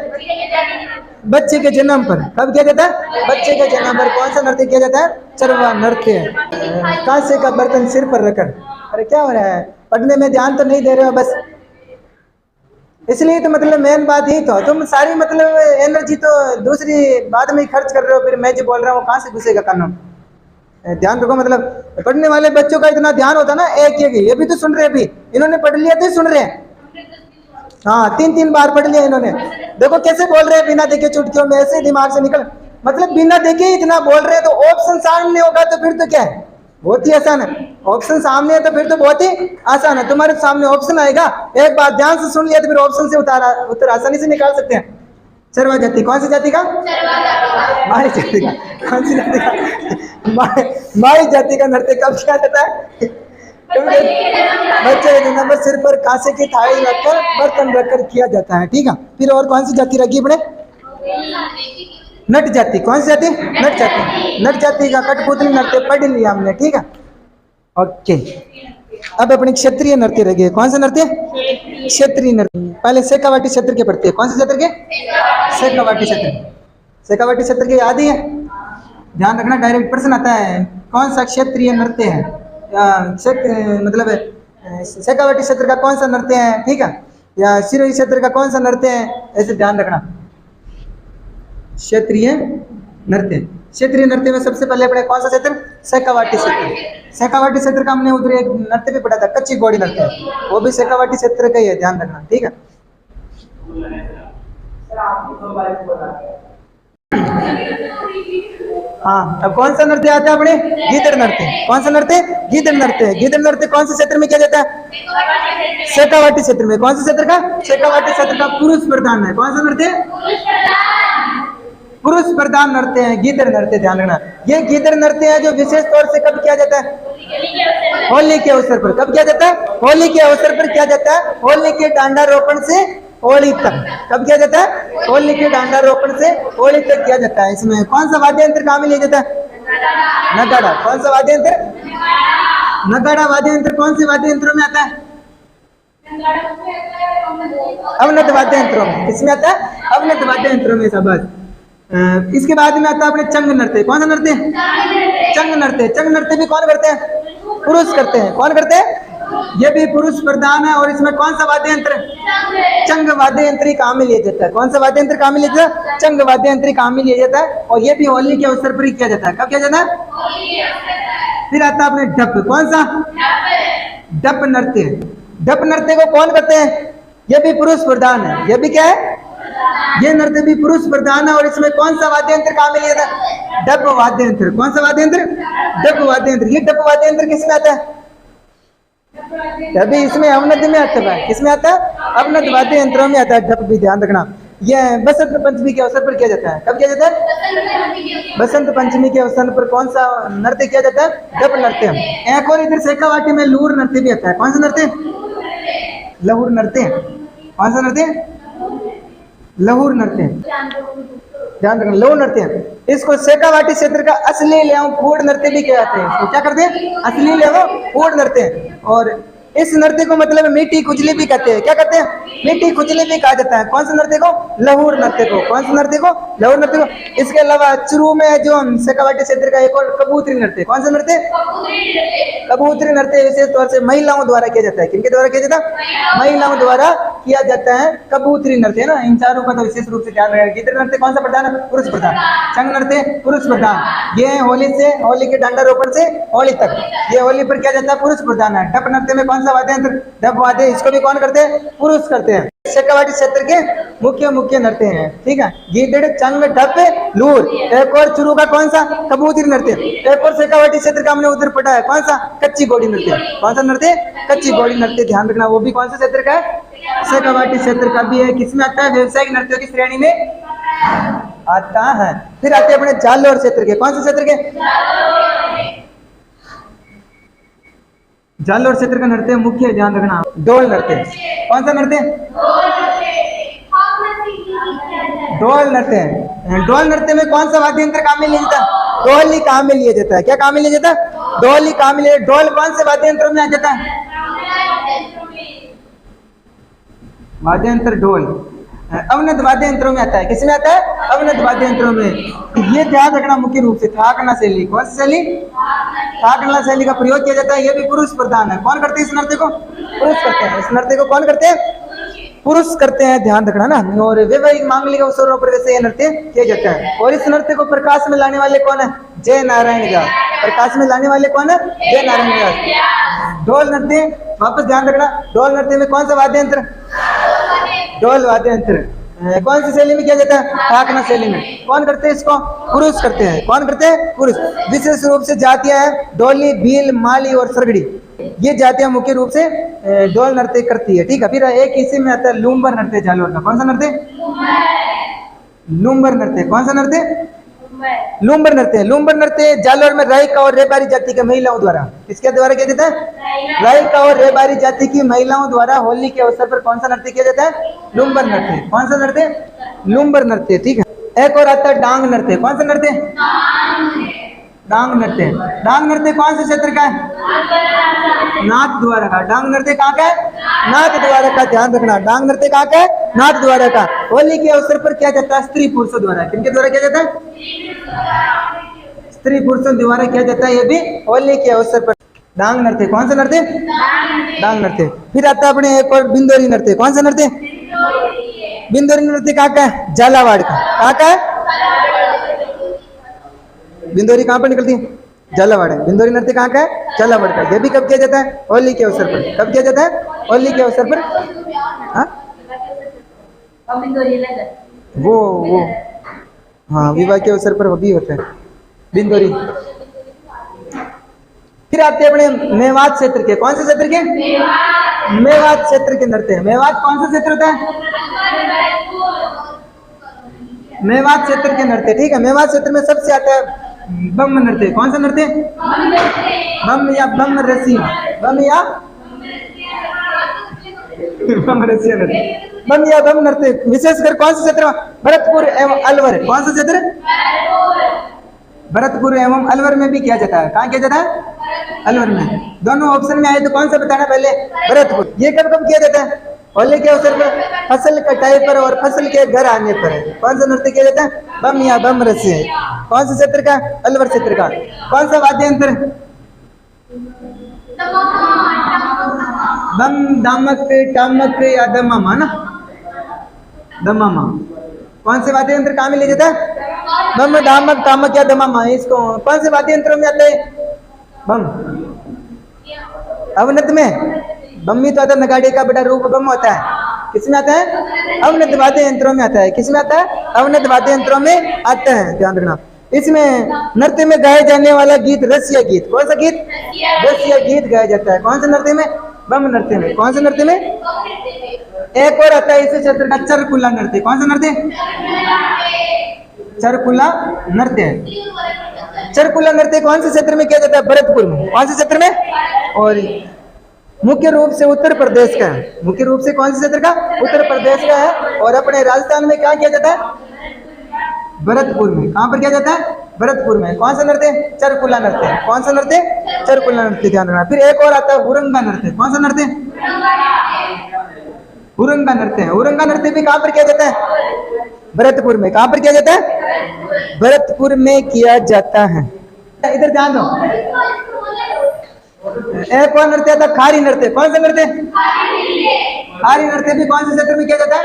बच्चे के जन्म पर। कब किया जाता है? बच्चे के जन्म पर। कौन सा नृत्य किया जाता है? चरवा नृत्य। कांसे का बर्तन सिर पर रखकर। अरे क्या हो रहा है? पढ़ने में ध्यान तो नहीं दे रहे हो बस, इसलिए तो मतलब मेन बात ही तो तुम सारी मतलब एनर्जी तो दूसरी बात में ही खर्च कर रहे हो। फिर मैं जो बोल रहा हूँ कहाँ से घुसेगा कानून? ध्यान रखो। मतलब पढ़ने वाले बच्चों का इतना ध्यान होता ना, एक एक ये भी तो सुन रहे, अभी इन्होंने पढ़ लिया तो सुन रहे हैं। हाँ, 3-3 बार पढ़ लिया इन्होंने। देखो कैसे बोल रहे हैं बिना देखे चुटकियों में, ऐसे दिमाग से निकल, मतलब बिना देखे इतना बोल रहे हैं। तो ऑप्शन सामने होगा तो फिर तो क्या है, बहुत ही आसान है। ऑप्शन सामने है तो फिर तो बहुत ही आसान है। तुम्हारे सामने ऑप्शन आएगा, एक बार ध्यान से सुन लिया तो फिर ऑप्शन से उत्तर आसानी से निकाल सकते हैं। चरवा जाति। कौन सी जाति का? माई जाति का। कौन सी जाति का? माई जाति का नृत्य कब किया जाता है? बच्चे के जन्म पर सिर पर कांसे की थाली रखकर बर्तन रखकर किया जाता है। ठीक है। फिर और कौन सी जाति रखी अपने? नट जाति। कौन सी जाति? नट जाति। नट जाति का कठपुतली नृत्य पढ़ लिया हमने। ठीक है, ओके। अब अपने क्षत्रिय नृत्य रह गए। कौन सा नृत्य? क्षेत्रीय नृत्य। पहले शेखावाटी क्षेत्र के पढ़ते हैं। कौन से क्षेत्र के? शेखावाटी क्षेत्र। शेखावाटी क्षेत्र के याद ही है, ध्यान रखना, डायरेक्ट प्रश्न आता है। कौन सा क्षेत्रीय नृत्य है? मतलब शेखावाटी क्षेत्र का कौन सा नृत्य है? ठीक है, या सिरोही क्षेत्र का कौन सा नृत्य है? ऐसे ध्यान रखना। क्षेत्रीय नृत्य। क्षेत्रीय नृत्य में सबसे पहले अपने कौन सा क्षेत्र? शेखावाटी क्षेत्र। शेखावाटी क्षेत्र का हमने उधर एक नृत्य भी पढ़ा था, कच्ची घोड़ी नृत्य, वो भी शेखावाटी क्षेत्र का ही है, ध्यान रखना। ठीक है। हाँ, अब कौन सा नृत्य आता है अपने? गीदड़ नृत्य। कौन सा नृत्य? गीदड़ नृत्य। गीदड़ नृत्य कौन से क्षेत्र में किया जाता है? शेखावाटी क्षेत्र में। कौन से क्षेत्र का? शेखावाटी क्षेत्र का पुरुष प्रधान है। कौन सा नृत्य? पुरुष प्रधान नृत्य है गीदड़ नृत्य, ध्यान रखना। ये गीदड़ नृत्य है जो विशेष तौर से कब किया जाता है? होली के अवसर पर। कब किया जाता है? होली के अवसर पर किया जाता है। होली के डांडा रोपण से होली तक। कब किया जाता है? होली के डांडा रोपण से होली तक किया जाता है। इसमें कौन सा वाद्य यंत्र काम में लिया जाता है? नगाड़ा। कौन सा वाद्य यंत्र? नगाड़ा वाद्य यंत्र कौन से वाद्य यंत्रों में आता है? अवनत वाद्य यंत्रों में। इसमें आता है अवनत वाद्य यंत्रों में। सब इसके बाद में आता है अपने चंग नृत्य। कौन सा नृत्य? चंग नृत्य। चंग नृत्य भी कौन करते हैं? पुरुष करते हैं। कौन करते हैं? ये भी पुरुष प्रधान है। और इसमें कौन सा वाद्य यंत्र? चंग वाद्य यंत्र काम में लिया जाता है। कौन सा वाद्य यंत्र काम में लिया जाता है? चंग वाद्य यंत्र काम में लिया जाता है। और ये भी होली के अवसर पर ही किया जाता है। कब किया जाता है? फिर आता है अपने डप। कौन सा? डप नृत्य। डप नृत्य को कौन करते हैं? ये भी पुरुष प्रधान है। ये भी क्या है? ये नृत्य भी पुरुष प्रधान है। और इसमें कौन सा वाद्य यंत्र काम में लिया जाता है? डप वाद्य यंत्र। कौन सा वाद्य यंत्र? डप वाद्य यंत्र। ये डप वाद्य यंत्र किसमें आता है? अभी इसमें अवनत में आता है। किसमें आता है? अवनत वाद्य यंत्रों में आता है डप भी, ध्यान रखना। यह बसंत पंचमी के अवसर पर किया जाता है। कब किया जाता है? बसंत पंचमी के अवसर पर कौन सा नृत्य किया जाता है? डप नृत्य। एक और इधर शेखावाटी में लूर नृत्य भी आता है। कौन सा नृत्य? लहूर नृत्य। कौन सा नृत्य? लहूर नृत्य, ध्यान रखना। लहूर नृत्य, इसको शेखावाटी क्षेत्र का असली एवं फूड नृत्य भी कहते हैं। इसको क्या करते हैं? असली एवं फूड नृत्य। और इस नृत्य को मतलब मीठी खुजली भी कहते हैं। क्या कहते हैं? मीठी खुजली भी कहा जाता है। कौन सा नृत्य को? लहूर नृत्य को। कौन सा नृत्य को? लहूर नृत्य को। इसके अलावा चुरू में जो शेखावाटी क्षेत्र का एक और कबूतरी नृत्य। कौन सा नृत्य? कबूतरी नृत्य विशेष तौर से महिलाओं द्वारा किया जाता है। किनके द्वारा किया जाता है? महिलाओं द्वारा किया जाता है कबूतरी नृत्य, है ना। इन चारों का तो विशेष रूप से ध्यान रखेगा। गीत नृत्य कौन सा प्रधान है? पुरुष प्रधान। चंग नृत्य पुरुष प्रधान। ये होली से, होली के डांडा रोपण से होली तक, ये होली पर किया जाता है, पुरुष प्रधान है। डप नृत्य में कौन सा वाद्य यंत्र? डप वाद्य। इसको भी कौन करते हैं? पुरुष करते हैं। शेखावाटी क्षेत्र के मुख्य नृत्य हैं, ठीक है। गीदड़, चंग, डप, लूर। एक और चुरू का कौन सा? कबूतरी नृत्य। एक और शेखावाटी क्षेत्र का हमने उधर पढ़ा है, कौन सा? कच्ची घोड़ी नृत्य। कौन सा नृत्य? कच्ची घोड़ी नृत्य। ध्यान रखना, वो भी कौन सा क्षेत्र का है? शेखावाटी क्षेत्र का भी है। किसमें आता है? व्यावसायिक नृत्यों की श्रेणी में आता है। फिर आते हैं अपने जालोर क्षेत्र के। कौन से क्षेत्र के? जालोर क्षेत्र का नृत्य मुख्य, ध्यान रखना, डोल नृत्य। कौन सा नृत्य? डोल नृत्य। डोल नृत्य में कौन सा वाद्य यंत्र काम में लिया जाता है? ढोल काम में लिया जाता है। क्या काम में लिया जाता है? ढोल काम में लिया। ढोल कौन से वाद्य यंत्रों में आ जाता है? वाद्य यंत्र ढोल अवनद वाद्य यंत्रों में आता है। किसमें आता है? अवनद वाद्य यंत्रों में। ये ध्यान रखना मुख्य रूप से। थाकना शैली। कौन सी शैली? थाकना शैली का प्रयोग किया जाता है। ये भी पुरुष प्रधान है। कौन करते हैं इस नृत्य को? पुरुष करते हैं। इस नृत्य को कौन करते हैं? पुरुष करते हैं, ध्यान रखना ना। और वैवाहिक मांगलिक अवसरों पर वैसे ये नृत्य किया जाता है। और इस नृत्य को प्रकाश में लाने वाले कौन है? जय नारायण व्यास। प्रकाश में लाने वाले कौन है? जय नारायण व्यास। ढोल नृत्य, वापस ध्यान रखना, ढोल नृत्य में कौन सा वाद्य यंत्र? ढोल वाद्य यंत्र। कौन सी शैली में किया जाता है? ठाकना शैली में। कौन करते हैं इसको? पुरुष करते हैं। कौन करते हैं? पुरुष। विशेष रूप से जातियां हैं डोली, भील, माली और सरगड़ी। ये जातियां मुख्य रूप से ढोल नृत्य करती है, ठीक है। फिर एक इसी में आता है लूम्बर नृत्य जालोर का। कौन सा नृत्य? लूम्बर नृत्य। कौन सा नृत्य? लूम्बर नृत्य। लूम्बर नृत्य जालोर में रायका और रेबारी जाति के महिलाओं द्वारा, किसके द्वारा किया जाता है? रायका और रेबारी जाति की महिलाओं द्वारा होली के अवसर पर कौन सा नृत्य किया जाता है? लूम्बर नृत्य। कौन सा नृत्य? लूम्बर नृत्य, ठीक है। एक और आता है डांग नृत्य। कौन सा नृत्य? डांग नृत्य। डांग नृत्य कौन से क्षेत्र का है? नाथ द्वारा का। डांग नृत्य कहाँ का है? नाथ द्वारा का। ध्यान रखना, डांग नृत्य कहाँ का है? नाथ द्वारा का। होली के अवसर पर किया जाता है स्त्री पुरुषों द्वारा। किनके द्वारा किया जाता है? स्त्री पुरुषों द्वारा किया जाता है, ये भी होली के अवसर पर। डांग नृत्य। कौन सा नृत्य? डांग नृत्य। फिर आता है अपने एक और बिंदोरी नृत्य। कौन सा नृत्य? बिंदोरी नृत्य कहाँ का है? झालावाड़ का। कहाँ का है? बिंदोरी कहाँ पर निकलती है? झालावाड़ है। बिंदोरी नृत्य कहाँ का है? झालावाड़ का। ये भी कब किया जाता है? होली के अवसर पर। कब किया जाता है? होली के अवसर पर। हाँ, वो हाँ, विवाह के अवसर पर वो भी होता है बिंदोरी। फिर आते हैं अपने मेवात क्षेत्र के। कौन से क्षेत्र के? मेवात क्षेत्र के नृत्य। मेवात कौन सा क्षेत्र होता है? मेवात क्षेत्र के नृत्य, ठीक है। मेवात क्षेत्र में सबसे आता है बम नृत्य। कौन सा नृत्य? बम या बम रसिया। बम या बम रसिया नृत्य। बम या बम नृत्य विशेषकर कौन सा क्षेत्र? भरतपुर एवं अलवर। कौन सा क्षेत्र? भरतपुर एवं अलवर में भी किया जाता है। कहाँ किया जाता है? अलवर में। दोनों ऑप्शन में आए तो कौन सा बताना पहले? भरतपुर। ये कब कब किया जाता है? होली के अवसर पर, फसल कटाई पर और फसल के घर आने पर। कौन सा नृत्य किया जाता है? बम या बम रसिया। कौन सा क्षेत्र का? अलवर क्षेत्र का। कौन सा वाद्य यंत्र? बम, दामक, टामक या दमामा ना? दमामा। कौन से वाद्य यंत्र काम में ले जाता है? बम, दामक, टामक या दमामा। इसको कौन से वाद्य यंत्रों में आता है? बम। अवनत में बम्मी तो आता है, नगाड़े का बड़ा रूप बम होता है। किसमें आता है? अवनत वाद्य यंत्रों में आता है। किसमें आता है? अवनत वाद्य यंत्रों में आता है, ध्यान रखना। इसमें नृत्य में गाया जाने वाला गीत रसिया गीत। कौन सा गीत? रसिया गीत गाया जाता है। कौन सा नृत्य में? बम नृत्य में। कौन सा नृत्य में? एक और आता है इसी क्षेत्र का चरकुला नृत्य। कौन सा नृत्य? चरकुला नृत्य। चरकुला नृत्य कौन से क्षेत्र में किया जाता है? भरतपुर में। कौन से क्षेत्र में? और मुख्य रूप से उत्तर प्रदेश का है। मुख्य रूप से कौन से क्षेत्र का? उत्तर प्रदेश का है। और अपने राजस्थान में क्या किया जाता है? भरतपुर में। कहाँ पर किया जाता है? भरतपुर में कौन सा नृत्य? चरकुला नृत्य। कौन सा नृत्य? चरकुला नृत्य, ध्यान रखना। फिर एक और आता है हुरंगा नृत्य। कौन सा नृत्य? हुरंगा नृत्य। हुरंगा नृत्य भी कहाँ पर किया जाता है? भरतपुर में। कहाँ पर किया जाता है? भरतपुर में किया जाता है। इधर ध्यान दो। एक और नृत्य था खारी नृत्य। कौन सा नृत्य? खारी नृत्य भी कौन से क्षेत्र में किया जाता है?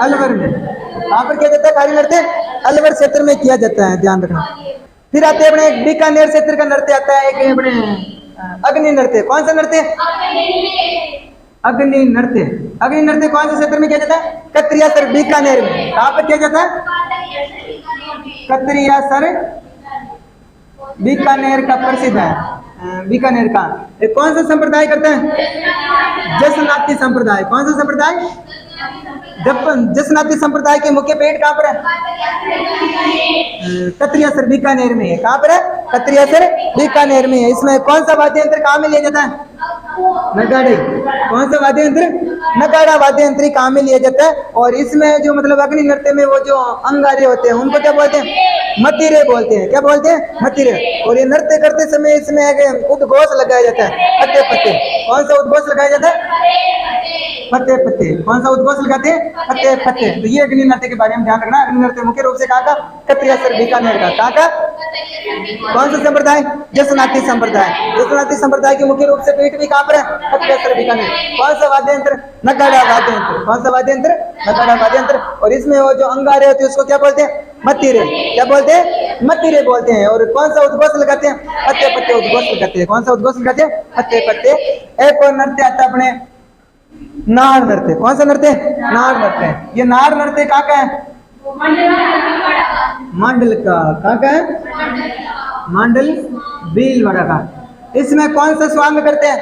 अलवर में। कहाँ पर किया जाता है खारी नृत्य? अलवर क्षेत्र में किया जाता है, ध्यान रखना। फिर आते हैं अपने बीकानेर क्षेत्र का नृत्य आता है एक अपने अग्नि नृत्य। कौन सा नृत्य? अग्नि नृत्य। अग्नि नृत्य कौन से क्षेत्र में किया जाता है? कत्रियासर बीकानेर में। कहाँ पर किया जाता है? कत्रियासर बीकानेर का प्रसिद्ध है। बीकानेर का एक कौन सा संप्रदाय करते हैं? जसनाती संप्रदाय। कौन सा संप्रदाय? जसनाती संप्रदाय के मुख्य पेट कहाँ पर है? कत्रियासर बीकानेर में है। कहाँ पर है? कत्रियासर बीकानेर में है। इसमें कौन सा वाद्य यंत्र काम में लिया जाता है? नगाड़े। कौन सा वाद्य यंत्र? नगाड़ा वाद्य यंत्र काम में लिया जाता है। और इसमें जो मतलब अग्नि नृत्य में वो जो अंगारे होते हैं उनको क्या बोलते हैं? मतीरे बोलते हैं। क्या बोलते हैं? मतीरे। और ये नृत्य करते समय इसमें एक उद्घोष लगाया जाता है, पत्ते पत्ते। कौन सा उद्घोष लगाया जाता है? पत्ते पत्ते। कौन सा उद्घोष लगाते हैं? पत्ते पत्ते। तो ये अग्नि नृत्य के बारे में ध्यान रखना। अग्नि नृत्य मुख्य रूप से कहाँ का? कत्रियासर बीकानेर का। कहाँ का? कौन सा संप्रदाय? जसनाती संप्रदाय। जसनाती संप्रदाय के मुख्य रूप से पीठ भी कहाँ पर है? कत्रियासर बीकानेर। कौन सा वाद्य यंत्र? नगाड़ा वाद्य यंत्र। कौन सा वाद्य यंत्र? नगाड़ा वाद्य यंत्र। और इसमें वो जो अंगारे होते हैं उसको क्या बोलते हैं? मतीरे। क्या बोलते हैं? मतीरे बोलते हैं। और कौन सा उद्घोष लगाते हैं? पत्ते पत्ते उद्घोष लगाते हैं। कौन सा उद्घोष लगाते हैं? पत्ते पत्ते। एक और नृत्य आता है अपने नार नृत्य। कौन सा नृत्य? नार नृत्य। ये नार नृत्य कहाँ का है? मंडल का। कहाँ का है? मंडल भीलवाड़ा का। इसमें कौन सा स्वांग करते हैं?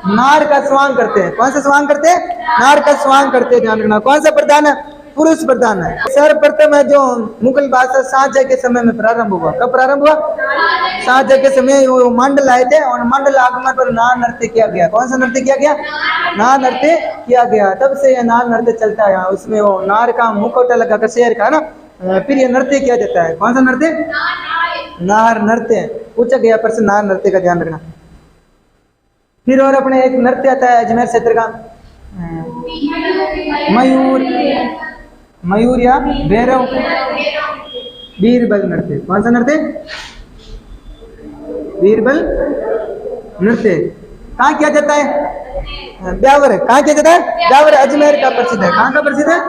नार का स्वांग करते हैं। कौन सा स्वांग करते हैं? नार का स्वांग करते हैं, ध्यान रखना। कौन सा प्रधान है? पुरुष प्रधान है। सर्वप्रथम है जो मुगल बादशाह शाहजहां के समय में प्रारंभ हुआ। कब प्रारंभ हुआ? शाहजहां के समय वो मंडल आए थे और मंडल आगमन पर नार नृत्य किया गया। कौन सा नृत्य किया गया? नार नृत्य किया गया। तब से यह नार नृत्य चलता है। उसमें वो नार का मुखौटा लगाकर शेर का ना, फिर ये नृत्य किया जाता है। कौन सा नृत्य? नार नृत्य। पूछा गया प्रश्न नार नृत्य का, ध्यान रखना। फिर और अपने एक नृत्य आता है अजमेर क्षेत्र का मयूर, मयूर या भैरव बीरबल नृत्य। कौन सा नृत्य? बीरबल नृत्य। कहाँ किया जाता है? ब्यावर। कहाँ किया जाता है? ब्यावर अजमेर का प्रसिद्ध है। कहाँ का प्रसिद्ध है?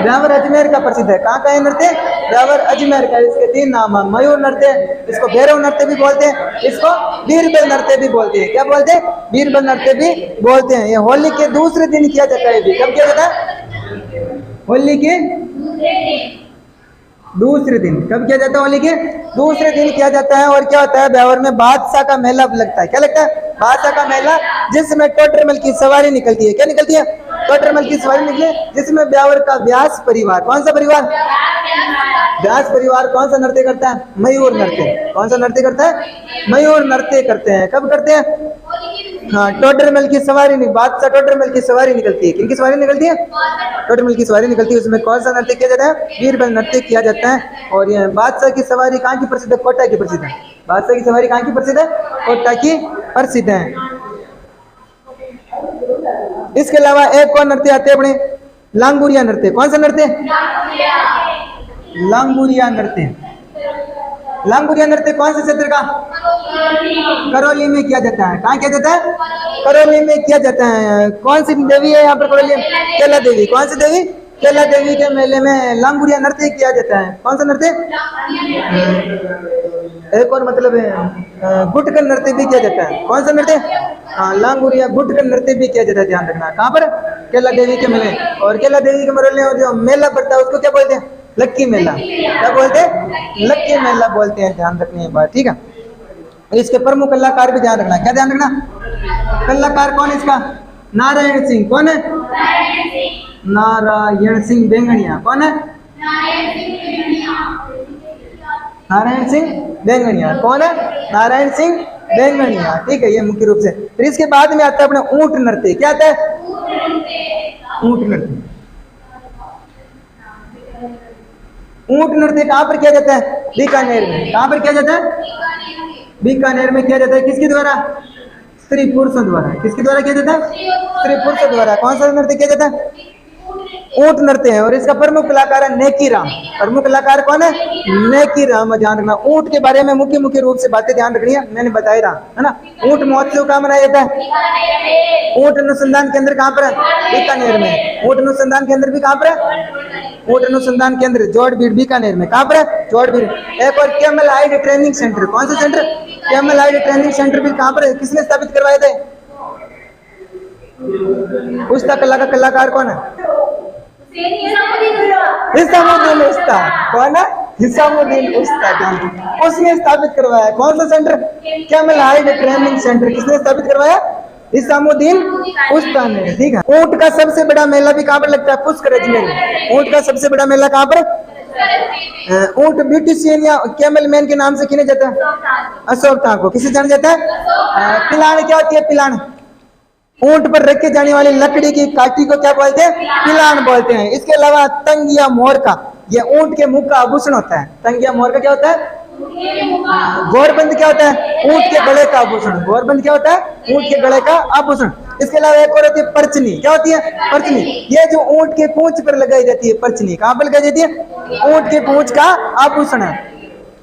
ब्यावर अजमेर का प्रसिद्ध है। कहाँ का है नृत्य? ब्यावर अजमेर का। इसके 3 नाम है। मयूर नृत्य, इसको भैरव नृत्य भी बोलते हैं, इसको बीरबल नृत्य भी बोलते हैं। क्या बोलते हैं? बीरबल नृत्य भी बोलते हैं। ये होली के दूसरे दिन किया जाता है। कब किया जाता है? होली के दूसरे दिन। कब किया जाता है? होली के दूसरे दिन किया जाता है। और क्या होता है? ब्यावर में बादशाह का मेला लगता है। क्या लगता है? बादशाह का मेला, जिसमें टोटरमल की सवारी निकलती है। क्या निकलती है? टोटरमल की सवारी निकले, जिसमें ब्यावर का व्यास परिवार। कौन सा परिवार? व्यास परिवार कौन सा नृत्य करता है? मयूर नृत्य। कौन सा नृत्य करता है? मयूर नृत्य करते हैं। कब करते हैं? हाँ, टोटरमल की सवारी। बादशाह टोटरमल की सवारी निकलती है। किनकी सवारी निकलती है? टोटरमल की सवारी निकलती है। उसमें कौन सा नृत्य किया जाता है? बीरबल नृत्य किया जाता है। और ये बादशाह की सवारी कहाँ की प्रसिद्ध है? कोटा की प्रसिद्ध है। बादशाह की सवारी कहाँ की प्रसिद्ध है? कोटा की प्रसिद्ध है। इसके अलावा एक और नृत्य आते हैं अपने लांगुरिया नृत्य। कौन सा नृत्य? लांगुरिया नृत्य। लांगुरिया नृत्य कौन से क्षेत्र का? करौली में किया जाता है। कहाँ किया जाता है? करौली में किया जाता है। कौन सी देवी है यहाँ पर करौली? केला देवी। कौन सी देवी? केला देवी के मेले में लांगुरिया नृत्य किया जाता है। कौन सा नृत्य? एक और मतलब गुटकर नृत्य भी किया जाता है। कौन सा नृत्य? हाँ, लांगुरिया गुटकर नृत्य भी किया जाता है। ध्यान रखना। कहाँ पर? केला देवी के मेले। और केला देवी के मेले में जो मेला पड़ता है उसको क्या बोलते हैं? लक्की मेला। क्या बोलते हैं? लक्की मेला बोलते हैं। ध्यान रखनी है बात, ठीक है। इसके प्रमुख कलाकार भी ध्यान रखना। क्या ध्यान रखना? कलाकार कौन इसका? नारायण सिंह। कौन है? नारायण सिंह बेंगनिया। कौन है? नारायण सिंह बेंगनिया। कौन है? नारायण सिंह बेंगनिया, ठीक है। ये मुख्य रूप से। फिर इसके बाद में आता है अपना ऊंट नृत्य। क्या आता है? ऊंट नृत्य। ऊंट नृत्य कहाँ पर किया जाता है? बीकानेर में। कहाँ पर किया जाता है? बीकानेर में किया जाता है। किसके द्वारा? स्त्री पुरुषों द्वारा। किसके द्वारा किया जाता है? स्त्री पुरुषों द्वारा। कौन सा नृत्य किया जाता है? ऊंट नृत्य है। और इसका प्रमुख कलाकार है नेकी राम। प्रमुख कलाकार कौन है? नेकी राम। ध्यान रखना, ऊंट के बारे में मुख्य रूप से बातें ध्यान रखनी है, मैंने बता ही रहा है ना। ऊंट महोत्सव कहाँ मनाया जाता है? ऊंट अनुसंधान केंद्र कहाँ पर है? बीकानेर में। ऊंट अनुसंधान केंद्र भी कहाँ पर है? ऊंट अनुसंधान केंद्र जोड़बीड़ बीकानेर में। कहाँ पर है? जोड़बीड़। एक और कैमल हाइड ट्रेनिंग सेंटर। कौन सा centre? Camel hide training centre भी कहाँ पर है? किसने स्थापित करवाए थे? उसका कलाकार कौन है? हिसामुद्दीन उस्ताद। कौन है? हिसामुद्दीन उस्ताद। उसने स्थापित करवाया। कौन सा centre? Camel hide training centre. किसने स्थापित करवाया? हिसामुद्दीन उस्ताद ने। ठीक है। ऊंट का सबसे बड़ा मेला भी कहाँ पर लगता है? पुष्कर में। ऊंट का सबसे बड़ा मेला कहाँ पर? ऊंट ब्यूटिशियन या कैमल मैन के नाम से किने जाता है? अशोक को। किसे जाना जाता है? पिलान। क्या होती है पिलान? ऊंट पर रखे जाने वाली लकड़ी की काठी को क्या बोलते हैं? पिलान बोलते हैं। इसके अलावा तंगिया मोर का, ये ऊंट के मुख का आभूषण होता है। तंगिया मोर का क्या होता है? गौरबंद क्या होता है? ऊंट के गले का आभूषण। गौरबंद क्या होता है? ऊंट के गले का आभूषण। इसके अलावा एक और होती है परचनी। क्या होती है? परचनी। ये जो ऊंट के पूंछ पर लगाई जाती है परचनी। कहाँ पर लगाई जाती है? ऊंट के पूंछ का आभूषण है।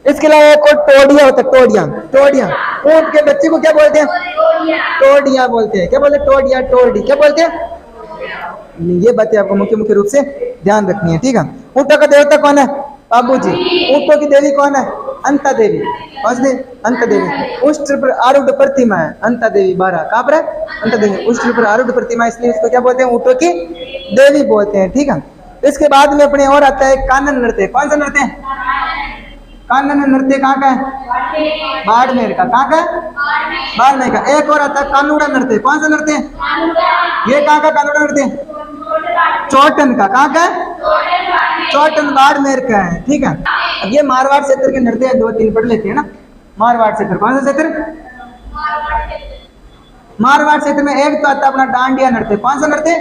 इसके अलावा एक और टोडिया होता है। टोडिया। टोडिया ऊंट के बच्चे को क्या बोलते हैं? टोडिया बोलते हैं। क्या बोलते हैं? टोडिया, टोडी। क्या बोलते हैं? ये बातें आपको मुख्य रूप से ध्यान रखनी है। ठीक है। ऊंटों का देवता कौन है? बाबू जी। ऊंटों की देवी कौन है? अंता देवी। अंता देवी। उष्ट पर आरूढ़ प्रतिमा है अंता देवी 12। कहाँ पर है? अंता देवी। उष्ट पर आरूढ़ प्रतिमा, इसलिए इसको क्या बोलते हैं? ऊंटों की देवी बोलते हैं। ठीक है। इसके बाद में अपने और आता है कानन नृत्य। कौन सा नृत्य है? कानन नृत्य कहाँ का है? बाड़मेर का। कहाँ का है? बाड़मेर का। एक और आता है कानूड़ा नृत्य। कौन सा नृत्य? ये कहाँ का कानूड़ा नृत्य? चोटन का। कहाँ का है? चोटन बाड़मेर का है। ठीक है। अब ये मारवाड़ क्षेत्र के नृत्य 2-3 पढ़ लेते हैं ना। मारवाड़ क्षेत्र कौन सा क्षेत्र? मारवाड़ क्षेत्र में एक तो आता है अपना डांडिया नृत्य। कौन सा नृत्य?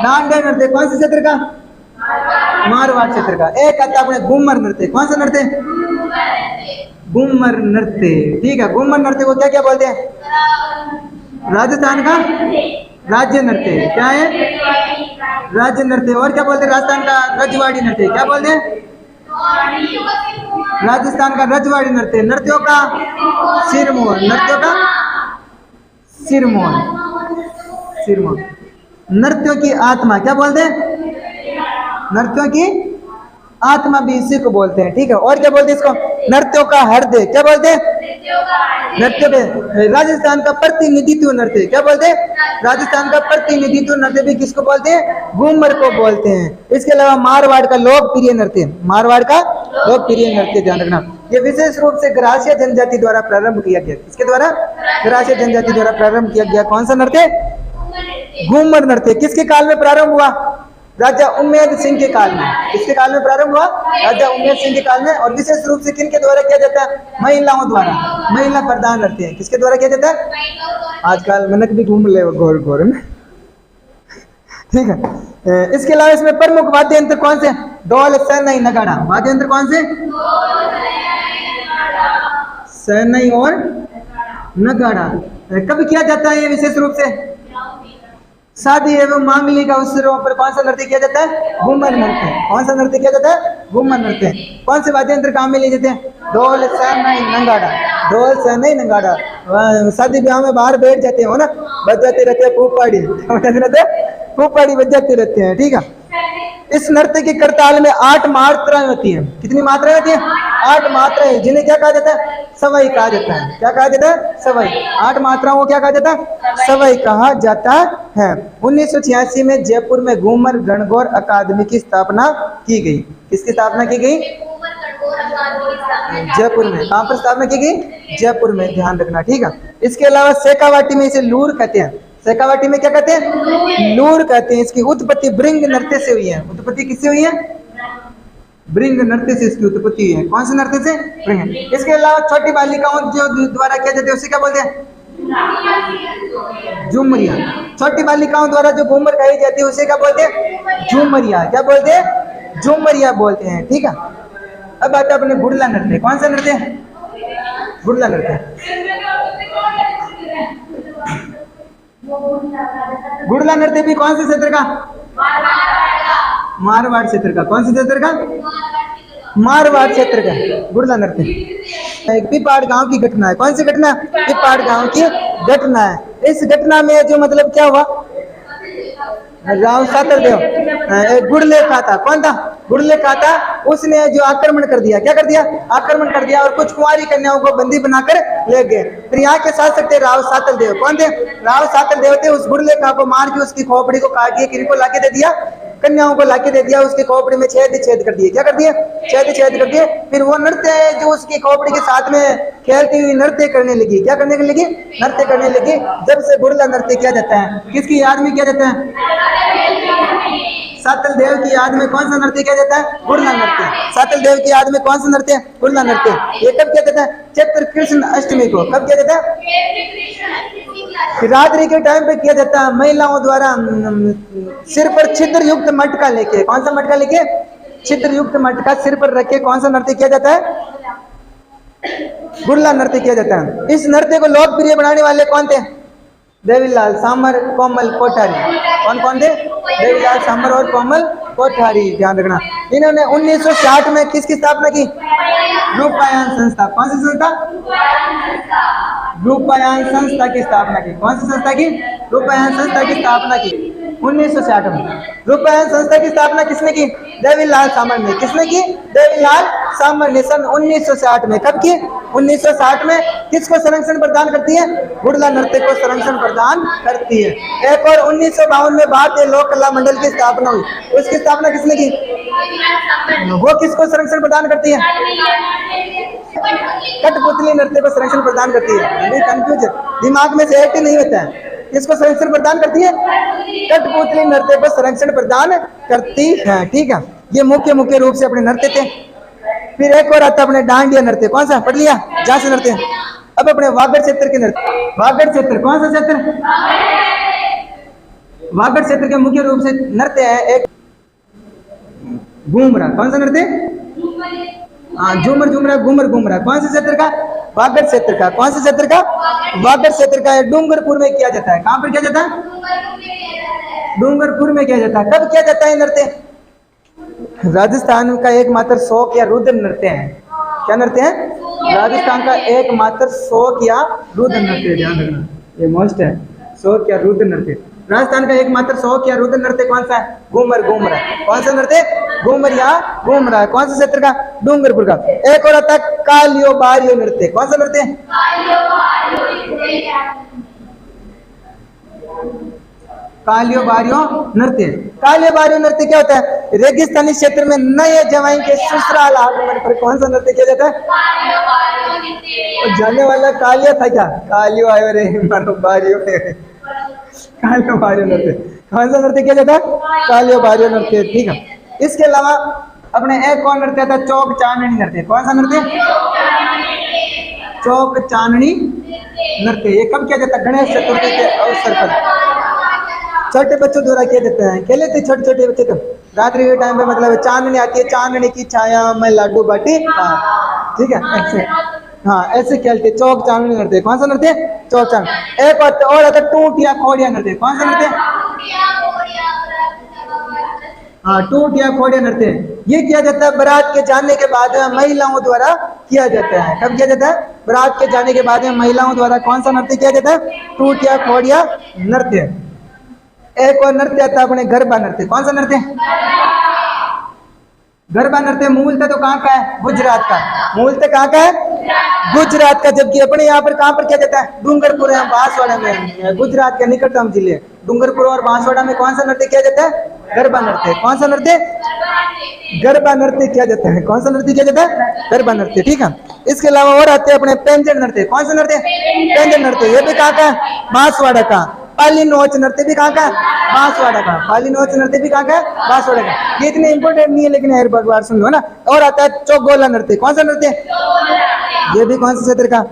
डांडिया नृत्य। कौन से क्षेत्र का? मारवाड़ क्षेत्र का। एक आता है अपने घूमर नृत्य। कौन सा नृत्य? घूमर नृत्य। ठीक है। घूमर नृत्य को क्या क्या बोलते हैं? राजस्थान का राज्य नृत्य। क्या है? राज्य नृत्य। और क्या बोलते हैं? राजस्थान का रजवाड़ी नृत्य। क्या बोलते हैं? राजस्थान का रजवाड़ी नृत्य। नृत्यों का सिरमौर। नृत्यों का सिरमौर। सिरमौर। नृत्यों की आत्मा क्या बोलते हैं? नृत्यों की आत्मा भी इसी को बोलते हैं। ठीक है। और क्या बोलते हैं इसको? नृत्यों का हृदय। क्या बोलते हैं? नृत्य पे राजस्थान का प्रतिनिधित्व नृत्य। क्या बोलते हैं? राजस्थान का प्रतिनिधित्व नृत्य भी किसको बोलते हैं? घूमर को बोलते हैं। इसके अलावा मारवाड़ का लोकप्रिय नृत्य। मारवाड़ का लोकप्रिय नृत्य, ध्यान रखना, ये विशेष रूप से ग्रासीय जनजाति द्वारा प्रारंभ किया गया। किसके द्वारा? ग्रासीय जनजाति द्वारा प्रारंभ किया गया। कौन सा नृत्य? घूमर नृत्य। किसके काल में प्रारंभ हुआ? राजा उम्मेद सिंह के काल में। किसके काल में प्रारंभ हुआ? राजा उम्मेद सिंह के काल में। और विशेष रूप से किन के द्वारा किया जाता है? महिलाओं द्वारा। महिला प्रधान नृत्य है। किसके द्वारा किया जाता है? आजकल मनक भी घूम ले घोर घोर में। ठीक है। इसके अलावा इसमें प्रमुख वाद्य यंत्र कौन से? ढोल, शहनाई, नगाड़ा। वाद्य यंत्र कौन से? शहनाई और नगाड़ा। कब किया जाता है ये विशेष रूप से? शादी एवं मांगलिक अवसरों पर। कौन सा नृत्य किया जाता है? घूमर नृत्य। कौन सा नृत्य किया जाता है? घूमर नृत्य। कौन से वाद्य यंत्र काम में लिए जाते हैं? ढोल, शहनाई, नगाड़ा। ढोल, शहनाई, नगाड़ा। शादी ब्याह में बाहर बैठ जाते हो ना, बजाते रहते हैं फूफाड़ी। फूफाड़ी बजाते रहते हैं। ठीक है। इस नृत्य की करताल में 8 मात्राएं होती हैं। कितनी मात्राएं होती हैं? 8 मात्राएं, जिन्हें क्या कहा जाता है? सवाई कहा जाता है। क्या कहा जाता है? सवाई। 8 मात्राओं को क्या कहा जाता है? सवाई कहा जाता है। 1986 में जयपुर में घूमर गणगौर अकादमी की स्थापना की गई। किसकी स्थापना की गई? जयपुर में। कहाँ पर स्थापना की गई? जयपुर में, ध्यान रखना। ठीक है। इसके अलावा शेखावाटी में इसे लूर कहते हैं। शेखावाटी में क्या कहते हैं? लूर कहते हैं। इसकी उत्पत्ति भृंग नृत्य से हुई है। उत्पत्ति किससे हुई है? भृंग नृत्य से इसकी उत्पत्ति हुई है। कौन से नृत्य से? भृंग। इसके अलावा छोटी बालिकाओं जो द्वारा किया जाता है उसे क्या बोलते हैं? झुमरिया। छोटी बालिकाओं द्वारा जो घूमर गाई जाती है उसे क्या बोलते हैं? झुमरिया। क्या बोलते हैं? झूमरिया बोलते हैं, ठीक है। अब आता है अपने गुड़ला नृत्य। कौन सा नृत्य? गुड़ला नृत्य। गुड़ला नृत्य भी कौन से क्षेत्र का? मारवाड़ क्षेत्र का। कौन से क्षेत्र का? मारवाड़ क्षेत्र का गुड़ला नृत्य। एक पिपाड़ गांव की घटना है। कौन सी घटना? पिपाड़ गांव की घटना है। इस घटना में जो मतलब क्या हुआ, राव सातल देव गुड़ले का था। कौन था? गुड़ले का था। उसने जो आक्रमण कर दिया, क्या कर दिया? आक्रमण कर दिया और कुछ कुंवारी कन्याओं को बंदी बनाकर ले गए। फिर यहाँ के शासक थे राव सातल देव। कौन थे? राव सातल देव थे। उस गुड़ले का को मार के उसकी खोपड़ी को काट के किनको लाके दे दिया? कन्याओं को लाके दे दिया। उसकी खोपड़ी में छेद कर दिए। क्या कर दिए? छेद कर दिए। फिर वो नृत्य जो उसकी खोपड़ी के साथ में खेलती हुई नृत्य करने लगी। क्या करने लगी? नृत्य करने लगी। जब से गुड़ला नृत्य किया जाता है, किसकी याद में किया जाता है? सातल देव की याद में। कौन सा नृत्य किया जाता है? गुड़ला नृत्य। सातल देव की याद में कौन सा नृत्य? गुड़ला नृत्य। ये कब किया जाता है? चैत्र कृष्ण अष्टमी को। कब किया जाता है? रात्रि के टाइम पे किया जाता है। महिलाओं द्वारा सिर पर छिद्र युक्त मटका लेके। कौन सा मटका लेके? छिद्र युक्त मटका सिर पर रख के कौन सा नृत्य किया जाता है? गुड़ला नृत्य किया जाता है। इस नृत्य को लोकप्रिय बनाने वाले कौन थे? देवीलाल सामर, कोमल कोठारी। कौन कौन थे? देवीलाल सामर और कोमल कोठारी। ध्यान रखना। इन्होंने 1960 में किसकी स्थापना की? रूपायन संस्था। कौन सी संस्था? रूपायन संस्था की स्थापना की। कौन सी संस्था की? रूपायन संस्था की स्थापना की 1960 में। रूपायन संस्था की स्थापना किसने की? देवीलाल सामर ने। किसने की? देवीलाल सामर ने सन 1960 में। कब की? 1960 में। किसको संरक्षण प्रदान करती है? गुड़ला नृत्य को संरक्षण प्रदान करती है। एक और 1952 में भारतीय लोक कला मंडल की स्थापना हुई। उसकी स्थापना किसने की? वो किसको संरक्षण प्रदान करती है? कठपुतली नृत्य को संरक्षण प्रदान करती है। कंफ्यूज, दिमाग में से एक ही नहीं होता है। किसको संरक्षण प्रदान करती है? कठपुतली नृत्य को संरक्षण प्रदान करती है, ठीक है। ये मुख्य रूप से अपने नृत्य थे। फिर एक और आता अपने डांडिया नृत्य। कौन सा? पढ़ लिया? जहाँ से नृत्य। अब अपने वागड़ क्षेत्र के नृत्य। वागड़ क्षेत्र कौन सा क्षेत्र? वागड़ क्षेत्र के मुख्य रूप से नृत्य है एक घूमरा। कौन सा नृत्य? झूमर झूमरा घूमर घूमरा। कौन से क्षेत्र का? वागड़ क्षेत्र का। कौन से क्षेत्र का? वागड़ क्षेत्र का। डूंगरपुर में किया जाता है। कहाँ पर किया जाता है? डूंगरपुर में किया जाता है। कब किया जाता है नृत्य? राजस्थान का एकमात्र शौक या रुद्र नृत्य है। क्या नृत्य है? राजस्थान का एकमात्र शौक या रुद्र नृत्य। ध्यान रखना, ये मोस्ट है। शौक या रुद्र नृत्य। राजस्थान का एकमात्र शौक या रुद्र नृत्य कौन सा है? घूमर घूमरा। कौन सा नृत्य? घूमर या घूमरा। कौन सा क्षेत्र का? डूंगरपुर का। एक और आता है कालियो बारियो नृत्य। कौन सा नृत्य? कालियो बारियो नृत्य। कालियो बारियो नृत्य क्या होता है? रेगिस्तानी क्षेत्र में नए जवाई के ससुराल आगमन पर कौन सा नृत्य किया जाता है? जाने वाला कालिया था क्या? कालियो आयो रे मारो बारियो। कालियो बारियो नृत्य। कौन सा नृत्य किया जाता है? कालियो बारियो नृत्य, ठीक है। इसके अलावा अपने एक और नृत्य था चौक चांदनी नृत्य। कौन सा नृत्य? चौक चांदनी नृत्य। ये कब किया जाता है? गणेश चतुर्थी के अवसर पर छोटे बच्चों द्वारा किया जाता है। खेले थे छोटे छोटे बच्चे तो रात्रि के टाइम पे, मतलब चांदनी आती है, चांदनी की छाया में लाडू बाटी, हाँ ठीक है, ऐसे हाँ ऐसे खेलते। चौक चांदनी नृत्य। कौन सा नृत्य? चौक चांदनी। एक और आता टूटिया खोड़िया नृत्य। कौन सा नृत्य? हाँ टूटिया खोड़िया नृत्य। ये किया जाता है बारात के जाने के बाद महिलाओं द्वारा किया जाता है। कब किया जाता है? बारात के जाने के बाद महिलाओं द्वारा कौन सा नृत्य किया जाता है? टूटिया खोड़िया नृत्य। एक और नृत्य आता है अपने गरबा नृत्य। कौन सा नृत्य? गरबा नृत्य मूलतः तो कहाँ का है? गुजरात का। मूलतः कहाँ का है? गुजरात का। जबकि अपने यहाँ पर कहाँ पर किया जाता है? डूंगरपुर है, बांसवाड़ा में। गुजरात के निकटतम जिले डूंगरपुर और बांसवाड़ा में कौन सा नृत्य किया जाता है? गरबा नृत्य। कौन सा नृत्य? गरबा नृत्य किया जाता है। कौन सा नृत्य किया जाता है? गरबा नृत्य, ठीक है। इसके अलावा और आते हैं अपने पैंजन नृत्य। कौन सा नृत्य? पैंजन नृत्य। ये भी कहाँ का है? बांसवाड़ा का। पाली नोच नृत्य भी कहाँ का? बांसवाड़ा का। पाली नोच नृत्य भी कहाँ का? बांसवाड़ा का। ये इतने इंपोर्टेंट नहीं है, लेकिन हर बार सुन लो ना। और आता है चौगोला नृत्य। कौन सा नृत्य? ये भी कौन सा क्षेत्र का?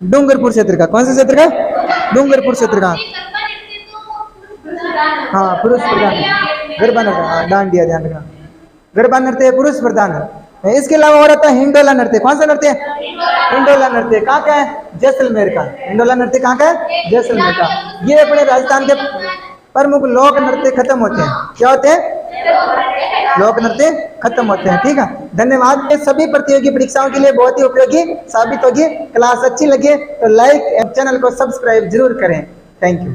डूंगरपुर क्षेत्र का। कौन सा क्षेत्र का? डूंगरपुर क्षेत्र का। हाँ पुरुष प्रधान गरबा नृत्य, हाँ डांडिया, ध्यान रखना। गरबा नृत्य पुरुष प्रधान है। इसके अलावा और आता है हिंडोला नृत्य। कौन सा नृत्य? हिंडोला नृत्य। कहाँ का है? जैसलमेर का। हिंडोला नृत्य कहाँ का है? जैसलमेर का। ये अपने राजस्थान के प्रमुख लोक नृत्य खत्म होते हैं। क्या होते हैं? लोक नृत्य खत्म होते हैं। ठीक है, धन्यवाद। ये सभी प्रतियोगी परीक्षाओं के लिए बहुत ही उपयोगी साबित होगी। क्लास अच्छी लगे तो लाइक एंड चैनल को सब्सक्राइब जरूर करें। Thank you.